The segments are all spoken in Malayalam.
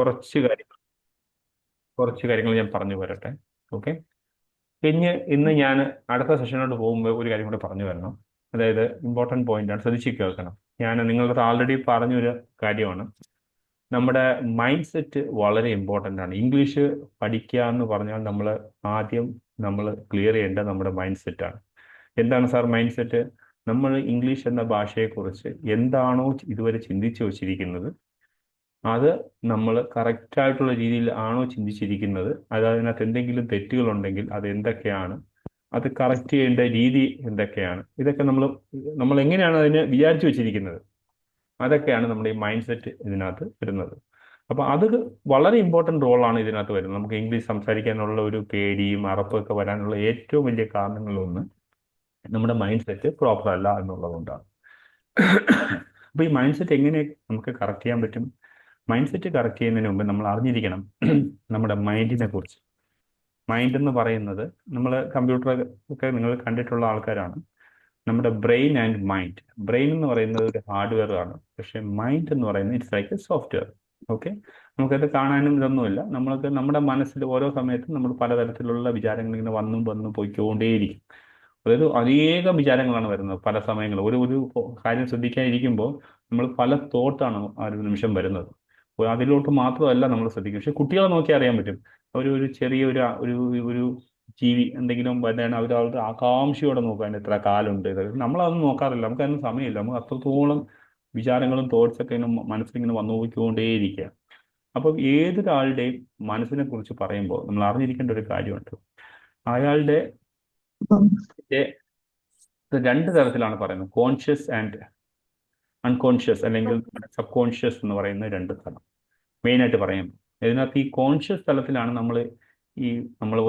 കുറച്ച് കാര്യങ്ങൾ കുറച്ച് കാര്യങ്ങൾ ഞാൻ പറഞ്ഞു വരട്ടെ. ഓക്കെ. പിന്നെ ഇന്ന് ഞാൻ അടുത്ത സെഷനോട്ട് പോകുമ്പോൾ ഒരു കാര്യം കൂടെ പറഞ്ഞു വരണം. അതായത് ഇമ്പോർട്ടൻറ്റ് പോയിന്റ് ആണ്, ശ്രദ്ധിച്ച് കേൾക്കണം. ഞാൻ നിങ്ങളത് ആൾറെഡി പറഞ്ഞൊരു കാര്യമാണ്. നമ്മുടെ മൈൻഡ് സെറ്റ് വളരെ ഇമ്പോർട്ടൻ്റ് ആണ്. ഇംഗ്ലീഷ് പഠിക്കുക എന്ന് പറഞ്ഞാൽ ആദ്യം നമ്മൾ ക്ലിയർ ചെയ്യേണ്ടത് നമ്മുടെ മൈൻഡ് സെറ്റാണ്. എന്താണ് സാർ മൈൻഡ് സെറ്റ്? നമ്മൾ ഇംഗ്ലീഷ് എന്ന ഭാഷയെക്കുറിച്ച് എന്താണോ ഇതുവരെ ചിന്തിച്ചു വച്ചിരിക്കുന്നത്, അത് നമ്മൾ കറക്റ്റായിട്ടുള്ള രീതിയിൽ ആണോ ചിന്തിച്ചിരിക്കുന്നത്, അതിനകത്ത് എന്തെങ്കിലും തെറ്റുകളുണ്ടെങ്കിൽ അത് എന്തൊക്കെയാണ്, അത് കറക്റ്റ് ചെയ്യേണ്ട രീതി എന്തൊക്കെയാണ്, ഇതൊക്കെ നമ്മൾ എങ്ങനെയാണ് അതിനെ വിചാരിച്ചു വെച്ചിരിക്കുന്നത്, അതൊക്കെയാണ് നമ്മുടെ ഈ മൈൻഡ് സെറ്റ് ഇതിനകത്ത് വരുന്നത്. അപ്പോൾ അത് വളരെ ഇമ്പോർട്ടൻ്റ് റോളാണ് ഇതിനകത്ത് വരുന്നത്. നമുക്ക് ഇംഗ്ലീഷ് സംസാരിക്കാനുള്ള ഒരു പേടിയും അറപ്പും ഒക്കെ വരാനുള്ള ഏറ്റവും വലിയ കാരണങ്ങളിലൊന്ന് നമ്മുടെ മൈൻഡ് സെറ്റ് പ്രോപ്പർ അല്ല എന്നുള്ളതുകൊണ്ടാണ്. അപ്പോൾ ഈ മൈൻഡ് സെറ്റ് എങ്ങനെ നമുക്ക് കറക്റ്റ് ചെയ്യാൻ പറ്റും? മൈൻഡ് സെറ്റ് കറക്റ്റ് ചെയ്യുന്നതിന് മുമ്പ് നമ്മൾ അറിഞ്ഞിരിക്കണം നമ്മുടെ മൈൻഡിനെ കുറിച്ച്. മൈൻഡ് എന്ന് പറയുന്നത്, നമ്മൾ കമ്പ്യൂട്ടർ ഒക്കെ നിങ്ങൾ കണ്ടിട്ടുള്ള ആൾക്കാരാണ്. നമ്മുടെ ബ്രെയിൻ ആൻഡ് മൈൻഡ്, ബ്രെയിൻ എന്ന് പറയുന്നത് ഒരു ഹാർഡ്വെയർ ആണ്, പക്ഷെ മൈൻഡ് എന്ന് പറയുന്നത് it's like A software. Okay. നമുക്കത് കാണാനും ഇതൊന്നുമില്ല. നമ്മുടെ മനസ്സിൽ ഓരോ സമയത്തും നമ്മൾ പലതരത്തിലുള്ള വിചാരങ്ങൾ ഇങ്ങനെ വന്നും വന്നും പോയിക്കൊണ്ടേയിരിക്കും. അതായത് അനേകം വിചാരങ്ങളാണ് വരുന്നത് പല സമയങ്ങളും. ഒരു ഒരു കാര്യം ശ്രദ്ധിക്കാനിരിക്കുമ്പോൾ നമ്മൾ പല തോട്ടാണ് ആ ഒരു നിമിഷം വരുന്നത്. അപ്പോൾ അതിലോട്ട് മാത്രമല്ല നമ്മൾ ശ്രദ്ധിക്കും. പക്ഷെ കുട്ടികളെ നോക്കി അറിയാൻ പറ്റും. ഒരു ചെറിയ ഒരു ഒരു ജീവി എന്തെങ്കിലും വരുന്നതാണ് അവർ അവരുടെ ആകാംക്ഷയോടെ നോക്കുക, അതിന് എത്ര കാലുണ്ട്, ഇതൊക്കെ നമ്മളതൊന്നും നോക്കാറില്ല. നമുക്ക് അതിന് സമയമില്ല. നമുക്ക് അത്രത്തോളം വിചാരങ്ങളും തോട്ട്സ് ഒക്കെ ഇങ്ങനെ മനസ്സിലിങ്ങനെ വന്നു പോയിക്കൊണ്ടേയിരിക്കുക. അപ്പം ഏതൊരാളുടെയും മനസ്സിനെ കുറിച്ച് പറയുമ്പോൾ നമ്മൾ അറിഞ്ഞിരിക്കേണ്ട ഒരു കാര്യമുണ്ട്. അയാളുടെ രണ്ട് തരത്തിലാണ് പറയുന്നത്, കോൺഷ്യസ് ആൻഡ് അൺകോൺഷ്യസ്, അല്ലെങ്കിൽ സബ് കോൺഷ്യസ് എന്ന് പറയുന്ന രണ്ട് തലം മെയിനായിട്ട് പറയും. ഇതിനകത്ത് ഈ കോൺഷ്യസ് തലത്തിലാണ് നമ്മൾ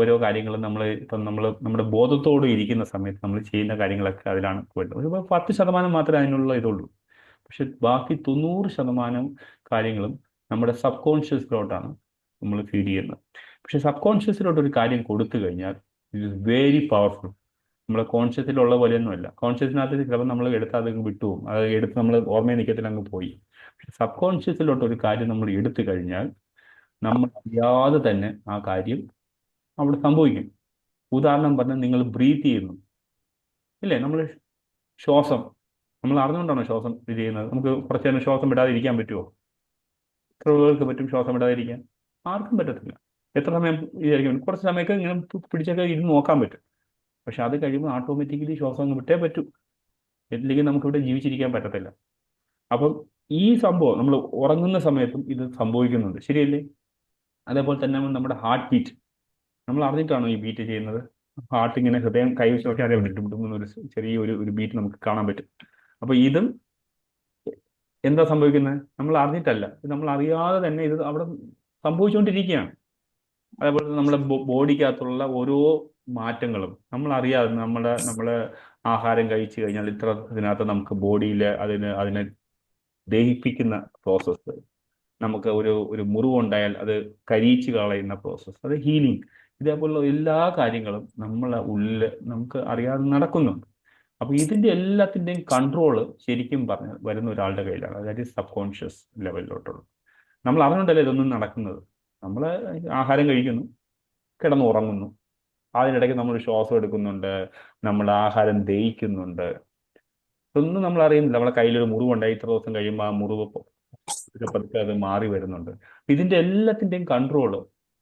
ഓരോ കാര്യങ്ങളും നമ്മുടെ ബോധത്തോട് ഇരിക്കുന്ന സമയത്ത് നമ്മൾ ചെയ്യുന്ന കാര്യങ്ങളൊക്കെ അതിലാണ് വേണ്ടത്. ഒരു 10% മാത്രമേ അതിനുള്ള ഇതുള്ളൂ. പക്ഷെ ബാക്കി 90% കാര്യങ്ങളും നമ്മുടെ സബ് കോൺഷ്യസിലോട്ടാണ് നമ്മൾ ഫീഡ് ചെയ്യുന്നത്. പക്ഷെ സബ് കോൺഷ്യസിലോട്ട് ഒരു കാര്യം കൊടുത്തു കഴിഞ്ഞാൽ ഇറ്റ് ഇസ് വെരി പവർഫുൾ. നമ്മുടെ കോൺഷ്യസിലുള്ള പോലെയൊന്നുമല്ല. കോൺഷ്യസിനകത്ത് ചിലപ്പോൾ നമ്മൾ എടുത്ത് അത് വിട്ടുപോകും, അത് എടുത്ത് നമ്മൾ ഓർമ്മയിൽ നിൽക്കത്തിൽ അങ്ങ് പോയി. പക്ഷെ സബ് കോൺഷ്യസിലോട്ട് ഒരു കാര്യം നമ്മൾ എടുത്തു കഴിഞ്ഞാൽ നമ്മൾ അറിയാതെ തന്നെ ആ കാര്യം അവിടെ സംഭവിക്കും. ഉദാഹരണം പറഞ്ഞാൽ, നിങ്ങൾ ബ്രീത്ത് ചെയ്യുന്നു ഇല്ലേ? ശ്വാസം നമ്മൾ അറിഞ്ഞുകൊണ്ടാണോ ശ്വാസം ഇത് ചെയ്യുന്നത്? നമുക്ക് കുറച്ച് നേരം ശ്വാസം വിടാതെ ഇരിക്കാൻ പറ്റുമോ? എത്ര പേർക്ക് പറ്റും ശ്വാസം വിടാതെ ഇരിക്കാൻ? ആർക്കും പറ്റത്തില്ല. എത്ര സമയം വിചാരിക്കും? കുറച്ച് സമയമൊക്കെ ഇങ്ങനെ പിടിച്ചൊക്കെ ഇരുന്ന് നോക്കാൻ പറ്റും. പക്ഷെ അത് കഴിയുമ്പോൾ ഓട്ടോമാറ്റിക്കലി ശ്വാസം അങ്ങ് വിട്ടേ പറ്റൂ, ഇല്ലെങ്കിൽ നമുക്കിവിടെ ജീവിച്ചിരിക്കാൻ പറ്റത്തില്ല. അപ്പം ഈ സംഭവം നമ്മൾ ഉറങ്ങുന്ന സമയത്തും ഇത് സംഭവിക്കുന്നുണ്ട്, ശരിയല്ലേ? അതേപോലെ തന്നെ നമ്മുടെ ഹാർട്ട് ബീറ്റ് നമ്മൾ അറിഞ്ഞിട്ടാണോ ഈ ബീറ്റ് ചെയ്യുന്നത്? ഹാർട്ട് ഇങ്ങനെ ഹൃദയം കൈവച്ച് നോക്കി അറിയാൻ പറ്റും, ഒരു ചെറിയ ഒരു ബീറ്റ് നമുക്ക് കാണാൻ പറ്റും. അപ്പൊ ഇതും എന്താ സംഭവിക്കുന്നത്? നമ്മൾ അറിഞ്ഞിട്ടല്ല, നമ്മൾ അറിയാതെ തന്നെ ഇത് അവിടെ സംഭവിച്ചുകൊണ്ടിരിക്കുകയാണ്. അതേപോലെ നമ്മുടെ ബോഡിക്കകത്തുള്ള ഓരോ മാറ്റങ്ങളും നമ്മൾ അറിയാതെ നമ്മളെ ആഹാരം കഴിച്ചു കഴിഞ്ഞാൽ ഇത്ര ഇതിനകത്ത് നമുക്ക് ബോഡിയിൽ അതിനെ ദഹിപ്പിക്കുന്ന പ്രോസസ്സ്, നമുക്ക് ഒരു മുറിവുണ്ടായാൽ അത് കരിയിച്ച് കളയുന്ന പ്രോസസ്സ്, അത് ഹീലിംഗ്, ഇതേപോലുള്ള എല്ലാ കാര്യങ്ങളും നമ്മളെ ഉള്ളിൽ നമുക്ക് അറിയാതെ നടക്കുന്നുണ്ട്. അപ്പൊ ഇതിന്റെ എല്ലാത്തിന്റെയും കൺട്രോള് ശരിക്കും പറഞ്ഞാൽ വരുന്ന ഒരാളുടെ കയ്യിലാണ്, അതായത് സബ് കോൺഷ്യസ് ലെവലിലോട്ടുള്ളത്. നമ്മൾ അറിഞ്ഞുകൊണ്ടല്ലേ ഇതൊന്നും നടക്കുന്നത്. നമ്മൾ ആഹാരം കഴിക്കുന്നു, കിടന്നുറങ്ങുന്നു, അതിനിടയ്ക്ക് നമ്മൾ ശ്വാസം എടുക്കുന്നുണ്ട്, നമ്മൾ ആഹാരം ദഹിക്കുന്നുണ്ട്, ഇതൊന്നും നമ്മൾ അറിയുന്നില്ല. നമ്മളെ കയ്യിലൊരു മുറിവുണ്ടായി, ഇത്ര ദിവസം കഴിയുമ്പോൾ ആ മുറിവ് പതുക്കെ അത് മാറി വരുന്നുണ്ട്. ഇതിന്റെ എല്ലാത്തിന്റെയും കൺട്രോള്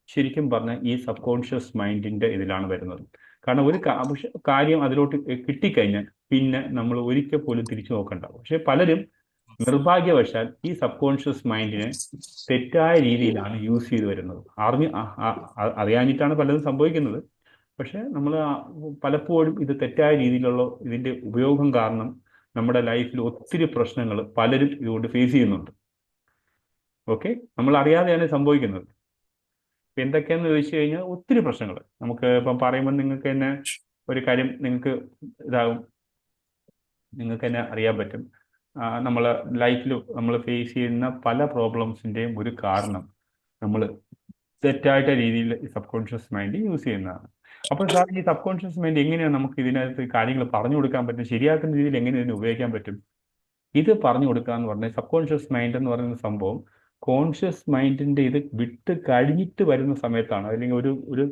ശരിക്കും പറഞ്ഞാൽ ഈ സബ് കോൺഷ്യസ് മൈൻഡിന്റെ ഇതിലാണ് വരുന്നത്. കാരണം പക്ഷെ കാര്യം അതിലോട്ട് കിട്ടിക്കഴിഞ്ഞാൽ പിന്നെ നമ്മൾ ഒരിക്കൽ പോലും തിരിച്ചു നോക്കണ്ട. പക്ഷെ പലരും നിർഭാഗ്യവശാൽ ഈ സബ് കോൺഷ്യസ് മൈൻഡിനെ തെറ്റായ രീതിയിലാണ് യൂസ് ചെയ്ത് വരുന്നത്. അറിയാഞ്ഞിട്ടാണ് പലതും സംഭവിക്കുന്നത്. പക്ഷെ നമ്മൾ പലപ്പോഴും ഇത് തെറ്റായ രീതിയിലുള്ള ഇതിന്റെ ഉപയോഗം കാരണം നമ്മുടെ ലൈഫിൽ ഒത്തിരി പ്രശ്നങ്ങൾ പലരും ഇതുകൊണ്ട് ഫേസ് ചെയ്യുന്നുണ്ട്. ഓക്കെ. നമ്മൾ അറിയാതെയാണ് സംഭവിക്കുന്നത്. ഇപ്പം എന്തൊക്കെയാന്ന് ചോദിച്ചു കഴിഞ്ഞാൽ ഒത്തിരി പ്രശ്നങ്ങൾ നമുക്ക് ഇപ്പം പറയുമ്പോൾ നിങ്ങൾക്ക് തന്നെ ഒരു കാര്യം നിങ്ങൾക്ക് തന്നെ അറിയാൻ പറ്റും. നമ്മൾ ലൈഫിൽ നമ്മൾ ഫേസ് ചെയ്യുന്ന പല പ്രോബ്ലംസിന്റെയും ഒരു കാരണം നമ്മൾ തെറ്റായിട്ട് രീതിയിൽ സബ് കോൺഷ്യസ് മൈൻഡ് യൂസ് ചെയ്യുന്നതാണ്. അപ്പോൾ സാർ, ഈ സബ് കോൺഷ്യസ് മൈൻഡ് എങ്ങനെയാണ് നമുക്ക് ഇതിനകത്ത് കാര്യങ്ങൾ പറഞ്ഞു കൊടുക്കാൻ പറ്റും, ശരിയാക്കുന്ന രീതിയിൽ എങ്ങനെ ഇതിനെ ഉപയോഗിക്കാൻ പറ്റും? ഇത് പറഞ്ഞു കൊടുക്കുക എന്ന് പറഞ്ഞാൽ, സബ് കോൺഷ്യസ് മൈൻഡ് എന്ന് പറയുന്ന സംഭവം കോൺഷ്യസ് മൈൻഡിന്റെ ഇത് വിട്ട് കഴിഞ്ഞിട്ട് വരുന്ന സമയത്താണ്, അല്ലെങ്കിൽ ഒരു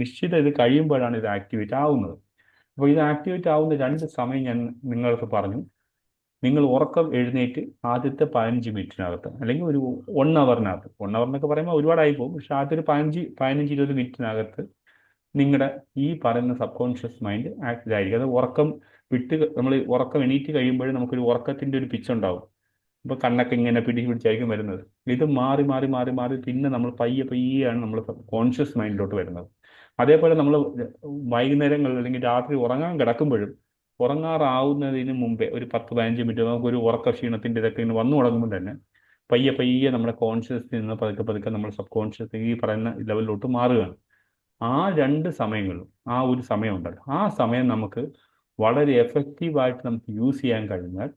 നിശ്ചിത ഇത് കഴിയുമ്പോഴാണ് ഇത് ആക്ടിവേറ്റ് ആവുന്നത്. അപ്പോൾ ഇത് ആക്ടിവേറ്റ് ആവുന്ന രണ്ട് സമയം ഞാൻ നിങ്ങൾക്ക് പറഞ്ഞു. നിങ്ങൾ ഉറക്കം എഴുന്നേറ്റ് ആദ്യത്തെ 15 മിനിറ്റിനകത്ത്, അല്ലെങ്കിൽ ഒരു 1 അവറിനകത്ത്, 1 അവറിനൊക്കെ പറയുമ്പോൾ ഒരുപാടായി പോകും, പക്ഷെ ആദ്യത്തെ ഒരു 15-20 മിനിറ്റിനകത്ത് നിങ്ങളുടെ ഈ പറയുന്ന സബ് കോൺഷ്യസ് മൈൻഡ് ആക്റ്റീവ് ആയിരിക്കും. അത് ഉറക്കം വിട്ട് നമ്മൾ ഉറക്കം എണീറ്റ് കഴിയുമ്പോഴും നമുക്കൊരു ഉറക്കത്തിന്റെ ഒരു പിച്ചുണ്ടാവും. ഇപ്പൊ കണ്ണൊക്കെ ഇങ്ങനെ പിടിച്ചായിരിക്കും വരുന്നത്. ഇത് മാറി മാറി മാറി മാറി പിന്നെ നമ്മൾ പയ്യെ പയ്യെയാണ് നമ്മൾ കോൺഷ്യസ് മൈൻഡിലോട്ട് വരുന്നത്. അതേപോലെ നമ്മൾ വൈകുന്നേരങ്ങളിൽ അല്ലെങ്കിൽ രാത്രി ഉറങ്ങാൻ കിടക്കുമ്പോഴും ഉറങ്ങാറാവുന്നതിന് മുമ്പേ ഒരു 10-15 മിനിറ്റ് നമുക്കൊരു ഉറക്ക ക്ഷീണത്തിന്റെ ഇതൊക്കെ ഇങ്ങനെ വന്നു തുടങ്ങുമ്പോൾ തന്നെ പയ്യെ പയ്യെ നമ്മുടെ കോൺഷ്യസ് നിന്ന് പതുക്കെ പതുക്കെ നമ്മൾ സബ് കോൺഷ്യസ് ഈ പറയുന്ന ലെവലിലോട്ട് മാറുകയാണ്. ആ രണ്ട് സമയങ്ങളിലും ആ ഒരു സമയം ഉണ്ടല്ലോ, ആ സമയം നമുക്ക് വളരെ എഫക്റ്റീവായിട്ട് നമുക്ക് യൂസ് ചെയ്യാൻ കഴിഞ്ഞാൽ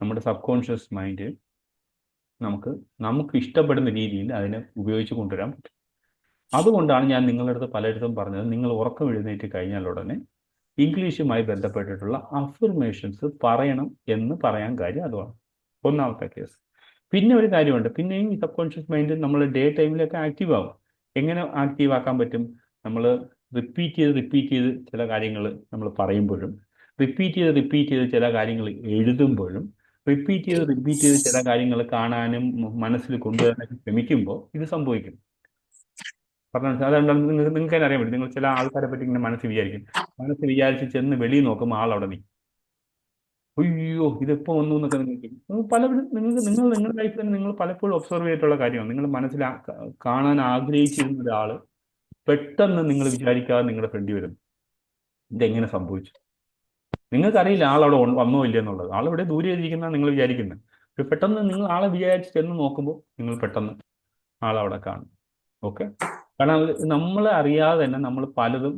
നമ്മുടെ സബ് കോൺഷ്യസ് മൈൻഡ് നമുക്ക് ഇഷ്ടപ്പെടുന്ന രീതിയിൽ അതിനെ ഉപയോഗിച്ച് കൊണ്ടുവരാൻ പറ്റും. അതുകൊണ്ടാണ് ഞാൻ നിങ്ങളുടെ അടുത്ത് പലയിടത്തും പറഞ്ഞത്, നിങ്ങൾ ഉറക്കം എഴുന്നേറ്റ് കഴിഞ്ഞാൽ ഉടനെ ഇംഗ്ലീഷുമായി ബന്ധപ്പെട്ടിട്ടുള്ള അഫർമേഷൻസ് പറയണം എന്ന് പറയാൻ കാര്യം അതുമാണ് ഒന്നാമത്തെ കേസ്. പിന്നെ ഒരു കാര്യമുണ്ട്, പിന്നെയും ഈ സബ് കോൺഷ്യസ് മൈൻഡ് നമ്മൾ ഡേ ടൈമിലൊക്കെ ആക്റ്റീവ് ആവും. എങ്ങനെ ആക്റ്റീവ് ആക്കാൻ പറ്റും? നമ്മൾ റിപ്പീറ്റ് ചെയ്ത് ചില കാര്യങ്ങൾ നമ്മൾ പറയുമ്പോഴും, റിപ്പീറ്റ് ചെയ്ത് ചില കാര്യങ്ങൾ എഴുതുമ്പോഴും, റിപ്പീറ്റ് ചെയ്ത് ചില കാര്യങ്ങൾ കാണാനും മനസ്സിൽ കൊണ്ടുവരാനൊക്കെ ശ്രമിക്കുമ്പോൾ ഇത് സംഭവിക്കും. പറഞ്ഞാൽ അതുകൊണ്ടാണ് നിങ്ങൾക്ക് തന്നെ അറിയാൻ പറ്റും. നിങ്ങൾ ചില ആൾക്കാരെ പറ്റി ഇങ്ങനെ മനസ്സ് വിചാരിച്ച് ചെന്ന് വെളിയിൽ നോക്കുമ്പോൾ ആൾ അവിടെ നിൽക്കും. അയ്യോ ഇതെപ്പോ വന്നു എന്നൊക്കെ നിങ്ങൾക്ക് പലപ്പോഴും നിങ്ങളുടെ ലൈഫിൽ തന്നെ നിങ്ങൾ പലപ്പോഴും ഒബ്സർവ് ചെയ്തിട്ടുള്ള കാര്യമാണ്. നിങ്ങൾ മനസ്സിൽ കാണാൻ ആഗ്രഹിച്ചിരുന്ന ഒരാൾ പെട്ടെന്ന് നിങ്ങൾ വിചാരിക്കാതെ നിങ്ങളുടെ ഫ്രണ്ടിൽ വരുന്നു. ഇതെങ്ങനെ സംഭവിച്ചു? നിങ്ങൾക്കറിയില്ല ആളവിടെ വന്നോ ഇല്ല എന്നുള്ളത്. ആളെവിടെ ദൂരെ ഇരിക്കുന്ന നിങ്ങൾ വിചാരിക്കുന്നത്, പക്ഷെ പെട്ടെന്ന് നിങ്ങൾ ആളെ വിചാരിച്ച് ചെന്ന് നോക്കുമ്പോൾ നിങ്ങൾ പെട്ടെന്ന് ആളവിടെ കാണും. ഓക്കെ, കാരണം നമ്മളെ അറിയാതെ തന്നെ നമ്മൾ പലതും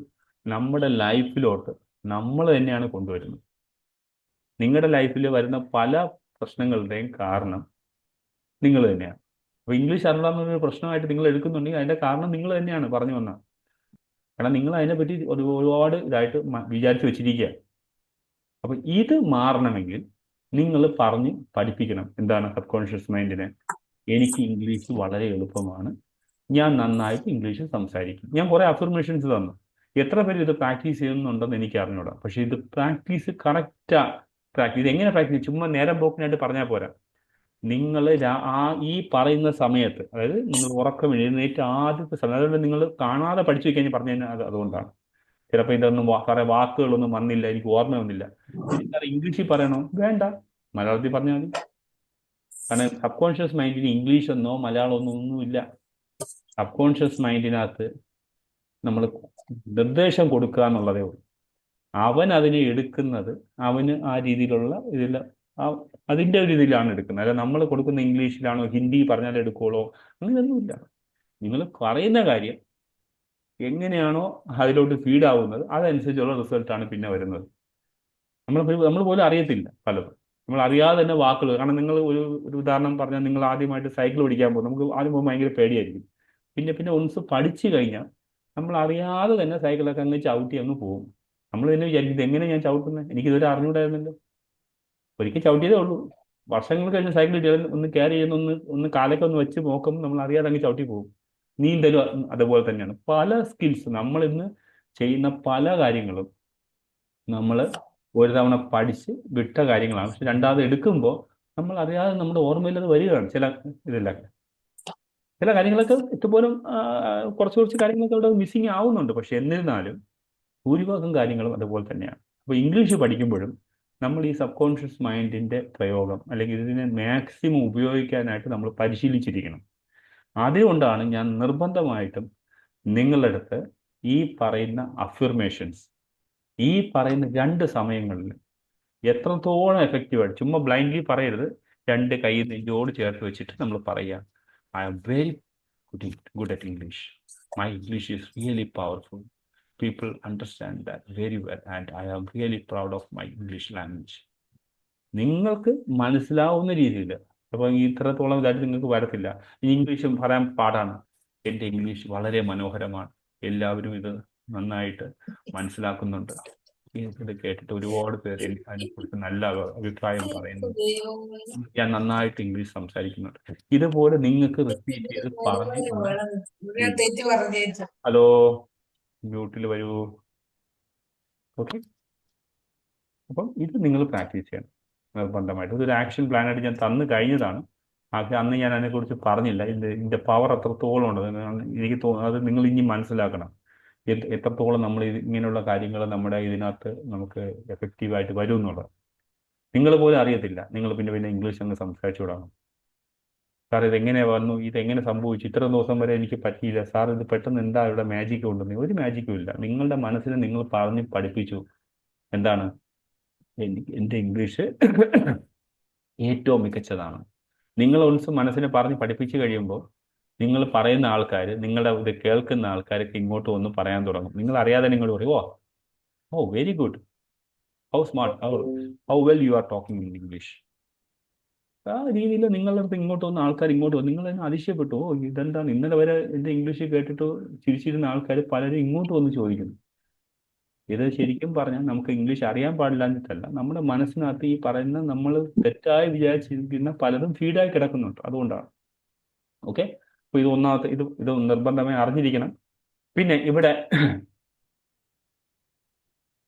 നമ്മുടെ ലൈഫിലോട്ട് നമ്മൾ തന്നെയാണ് കൊണ്ടുവരുന്നത്. നിങ്ങളുടെ ലൈഫിൽ വരുന്ന പല പ്രശ്നങ്ങളുടെയും കാരണം നിങ്ങൾ തന്നെയാണ്. അപ്പോൾ ഇംഗ്ലീഷ് അറിയാവുന്നൊരു പ്രശ്നമായിട്ട് നിങ്ങൾ എടുക്കുന്നുണ്ടെങ്കിൽ അതിന്റെ കാരണം നിങ്ങൾ തന്നെയാണ് പറഞ്ഞു വന്നത്. കാരണം നിങ്ങൾ അതിനെപ്പറ്റി ഒരുപാട് ഇതായിട്ട് വിചാരിച്ചു വെച്ചിരിക്കുക. അപ്പൊ ഇത് മാറണമെങ്കിൽ നിങ്ങൾ പറഞ്ഞ് പഠിപ്പിക്കണം. എന്താണ് സബ് കോൺഷ്യസ് മൈൻഡിനെ? എനിക്ക് ഇംഗ്ലീഷ് വളരെ എളുപ്പമാണ്, ഞാൻ നന്നായിട്ട് ഇംഗ്ലീഷ് സംസാരിക്കും. ഞാൻ കുറെ അഫർമേഷൻസ് തന്നു. എത്ര പേര് ഇത് പ്രാക്ടീസ് ചെയ്യുന്നുണ്ടെന്ന് എനിക്ക് അറിഞ്ഞൂടാ, പക്ഷെ ഇത് പ്രാക്ടീസ് കറക്റ്റാ. പ്രാക്ടീസ് എങ്ങനെ പ്രാക്ടീസ്? ചുമ്മാ നേരം പോക്കിനായിട്ട് പറഞ്ഞാൽ പോരാ. നിങ്ങൾ ഈ പറയുന്ന സമയത്ത്, അതായത് നിങ്ങൾ ഉറക്കം എഴുന്നേറ്റ് ആദ്യത്തെ സമയം, അതുകൊണ്ട് നിങ്ങൾ കാണാതെ പഠിച്ചു വെക്കാൻ പറഞ്ഞു കഴിഞ്ഞാൽ അതുകൊണ്ടാണ്. ചിലപ്പോൾ ഇതൊന്നും കുറെ വാക്കുകളൊന്നും വന്നില്ല, എനിക്ക് ഓർമ്മ വന്നില്ല, എനിക്കത് ഇംഗ്ലീഷിൽ പറയണോ? വേണ്ട, മലയാളത്തിൽ പറഞ്ഞാൽ മതി. കാരണം സബ് കോൺഷ്യസ് മൈൻഡിന് ഇംഗ്ലീഷ് എന്നോ മലയാളമൊന്നോ ഒന്നുമില്ല. സബ് കോൺഷ്യസ് മൈൻഡിനകത്ത് നമ്മൾ നിർദ്ദേശം കൊടുക്കുക എന്നുള്ളതേ ഉള്ളൂ. അവൻ അതിനെ എടുക്കുന്നത് അവന് ആ രീതിയിലുള്ള ഇതിൽ അതിൻ്റെ ഒരു ഇതിലാണ് എടുക്കുന്നത്. അല്ല നമ്മൾ കൊടുക്കുന്ന ഇംഗ്ലീഷിലാണോ ഹിന്ദി പറഞ്ഞാൽ എടുക്കുള്ളൂ, അങ്ങനെയൊന്നുമില്ല. നിങ്ങൾ പറയുന്ന കാര്യം എങ്ങനെയാണോ അതിലോട്ട് ഫീഡ് ആവുന്നത് അതനുസരിച്ചുള്ള റിസൾട്ടാണ് പിന്നെ വരുന്നത്. നമ്മൾ പോലും അറിയത്തില്ല പലതും. നമ്മൾ അറിയാതെ തന്നെ വാക്കുകൾ, കാരണം നിങ്ങൾ ഒരു ഉദാഹരണം പറഞ്ഞാൽ, നിങ്ങൾ ആദ്യമായിട്ട് സൈക്കിൾ ഓടിക്കാൻ പോകും. നമുക്ക് ആദ്യം പോകുമ്പോൾ ഭയങ്കര പേടിയായിരിക്കും. പിന്നെ ഒൺസ് പഠിച്ചു കഴിഞ്ഞാൽ നമ്മൾ അറിയാതെ തന്നെ സൈക്കിളൊക്കെ അങ്ങ് ചവിട്ടി അങ്ങ് പോകും. നമ്മൾ തന്നെ വിചാരിക്കും എങ്ങനെ ഞാൻ ചവിട്ടുന്നത്, എനിക്കിതുവരെ അറിഞ്ഞൂടായിരുന്നല്ലോ. ഒരിക്കൽ ചവിട്ടിയതേ ഉള്ളൂ. വർഷങ്ങൾ കഴിഞ്ഞ് സൈക്കിൾ കിട്ടിയാൽ ഒന്ന് കയറി ചെയ്യുന്ന ഒന്ന് കാലൊക്കെ ഒന്ന് വെച്ച് നോക്കുമ്പോൾ നമ്മൾ അറിയാതെ അങ്ങ് ചവിട്ടി പോകും. നീന്തലും അതുപോലെ തന്നെയാണ്. പല സ്കിൽസ് നമ്മൾ ഇന്ന് ചെയ്യുന്ന പല കാര്യങ്ങളും നമ്മൾ ഒരു തവണ പഠിച്ച് വിട്ട കാര്യങ്ങളാണ്, പക്ഷെ രണ്ടാമത് എടുക്കുമ്പോൾ നമ്മൾ അറിയാതെ നമ്മുടെ ഓർമ്മയിൽ അത് വരികയാണ്. ചില കാര്യങ്ങളൊക്കെ ഇതുപോലും കുറച്ച് കാര്യങ്ങളൊക്കെ അവിടെ മിസ്സിങ് ആവുന്നുണ്ട്. പക്ഷെ എന്നിരുന്നാലും ഭൂരിഭാഗം കാര്യങ്ങളും അതുപോലെ തന്നെയാണ്. അപ്പോൾ ഇംഗ്ലീഷ് പഠിക്കുമ്പോഴും നമ്മൾ ഈ സബ് കോൺഷ്യസ് മൈൻഡിന്റെ പ്രയോഗം, അല്ലെങ്കിൽ ഇതിനെ മാക്സിമം ഉപയോഗിക്കാനായിട്ട് നമ്മൾ പരിശീലിച്ചിരിക്കണം. അതുകൊണ്ടാണ് ഞാൻ നിർബന്ധമായിട്ടും നിങ്ങളുടെ അടുത്ത് ഈ പറയുന്ന അഫിർമേഷൻസ് ഈ പറയുന്ന രണ്ട് സമയങ്ങളിൽ എത്രത്തോളം എഫക്റ്റീവായിട്ട്, ചുമ്മാ ബ്ലൈൻഡ്ലി പറയരുത്. രണ്ട് കൈ നെഞ്ചോട് ചേർത്ത് വെച്ചിട്ട് നമ്മൾ പറയുക, I am very good at English. My English is really powerful. People understand that very well and I am really proud of my English language. നിങ്ങൾക്ക് മനസ്സിലാവുന്ന രീതിയിൽ. അപ്പോൾ ഇത്രത്തോളം ഇതായിട്ട് നിങ്ങൾക്ക് വരത്തില്ല. ഇംഗ്ലീഷും പറയാൻ പാടാണ്. എൻ്റെ ഇംഗ്ലീഷ് വളരെ മനോഹരമാണ്, എല്ലാവരും ഇത് നന്നായിട്ട് മനസ്സിലാക്കുന്നുണ്ട്, ഇത് കേട്ടിട്ട് ഒരുപാട് പേര് അതിനെക്കുറിച്ച് നല്ല അഭിപ്രായം പറയുന്നു. ഞാൻ നന്നായിട്ട് ഇംഗ്ലീഷ് സംസാരിക്കുന്നുണ്ട്. ഇതുപോലെ നിങ്ങൾക്ക് റിപ്പീറ്റ് ചെയ്ത് പറഞ്ഞ് ഹലോ, മ്യൂട്ടിൽ വരൂ. ഓക്കെ, അപ്പം ഇത് നിങ്ങൾ പ്രാക്ടീസ് ചെയ്യണം നിർബന്ധമായിട്ട്. ഇതൊരു ആക്ഷൻ പ്ലാനായിട്ട് ഞാൻ തന്നു കഴിഞ്ഞതാണ്. അന്ന് ഞാൻ അതിനെക്കുറിച്ച് പറഞ്ഞില്ല. ഇതിൻ്റെ പവർ എത്രത്തോളം ഉണ്ട് എനിക്ക് തോന്നുന്നത് അത് നിങ്ങൾ ഇനി മനസ്സിലാക്കണം. എത്രത്തോളം നമ്മൾ ഇങ്ങനെയുള്ള കാര്യങ്ങൾ നമ്മുടെ ഇതിനകത്ത് നമുക്ക് എഫക്റ്റീവായിട്ട് വരും എന്നുള്ളത് നിങ്ങൾ പോലും അറിയത്തില്ല. നിങ്ങൾ പിന്നെ പിന്നെ ഇംഗ്ലീഷ് അങ്ങ് സംസാരിച്ചു വിടണം. സാർ ഇതെങ്ങനെ വന്നു, ഇതെങ്ങനെ സംഭവിച്ചു, ഇത്ര ദിവസം വരെ എനിക്ക് പറ്റിയില്ല സാർ, ഇത് പെട്ടെന്ന് എന്താ ഇവിടെ മാജിക് ഉണ്ടെന്ന്. ഒരു മാജിക്കും ഇല്ല. നിങ്ങളുടെ മനസ്സിനെ നിങ്ങൾ പറഞ്ഞ് പഠിപ്പിച്ചു. എന്താണ്, എൻ്റെ ഇംഗ്ലീഷ് ഏറ്റവും മികച്ചതാണ്. നിങ്ങൾ ഒന്ന് മനസ്സിനെ പറഞ്ഞ് പഠിപ്പിച്ചു കഴിയുമ്പോൾ നിങ്ങൾ പറയുന്ന ആൾക്കാർ, നിങ്ങളുടെ ഇത് കേൾക്കുന്ന ആൾക്കാർക്ക് ഇങ്ങോട്ട് വന്ന് പറയാൻ തുടങ്ങും. നിങ്ങൾ അറിയാതെ നിങ്ങൾ പറയും, oh very good, how smart, how well you are talking in English. ആ രീതിയിൽ നിങ്ങളുടെ അടുത്ത് ഇങ്ങോട്ട് വന്ന ആൾക്കാർ ഇങ്ങോട്ട് വന്നു. നിങ്ങൾ തന്നെ അതിശയപ്പെട്ടു, ഇതെന്താണ്, ഇന്നലെ വരെ എൻ്റെ ഇംഗ്ലീഷ് കേട്ടിട്ട് ചിരിച്ചിരുന്ന ആൾക്കാർ പലരും ഇങ്ങോട്ട് വന്ന് ചോദിക്കുന്നു. ഇത് ശരിക്കും പറഞ്ഞാൽ നമുക്ക് ഇംഗ്ലീഷ് അറിയാൻ പാടില്ലാഞ്ഞിട്ടല്ല, നമ്മുടെ മനസ്സിനകത്ത് ഈ പറയുന്ന നമ്മൾ തെറ്റായി വിചാരിച്ചിരിക്കുന്ന പലതും ഫീഡായി കിടക്കുന്നുണ്ട്. അതുകൊണ്ടാണ്. ഓക്കെ, അപ്പോൾ ഇത് ഒന്നാമത്തെ, ഇത് നിർബന്ധമായി അറിഞ്ഞിരിക്കണം. പിന്നെ ഇവിടെ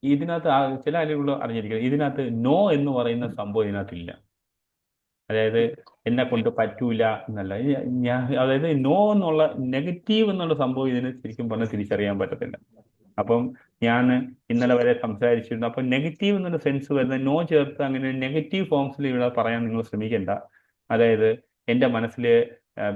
ഇതിനകത്ത് ചില ആളുകൾ അറിഞ്ഞിരിക്കണം, ഇതിനകത്ത് നോ എന്ന് പറയുന്ന സംഭവം ഇതിനകത്തില്ല. അതായത് എന്നെ കൊണ്ട് പറ്റൂല എന്നല്ല. അതായത് നോ എന്നുള്ള നെഗറ്റീവ് എന്നുള്ള സംഭവം ഇതിന് ശരിക്കും പറഞ്ഞാൽ തിരിച്ചറിയാൻ പറ്റത്തില്ല. അപ്പം ഞാൻ ഇന്നലെ വരെ സംസാരിച്ചിരുന്നു, അപ്പം നെഗറ്റീവ് എന്നുള്ള സെൻസ് വരുന്ന നോ ചേർത്ത് അങ്ങനെ നെഗറ്റീവ് ഫോംസിൽ ഇവിടെ പറയാൻ നിങ്ങൾ ശ്രമിക്കേണ്ട. അതായത് എൻ്റെ മനസ്സിൽ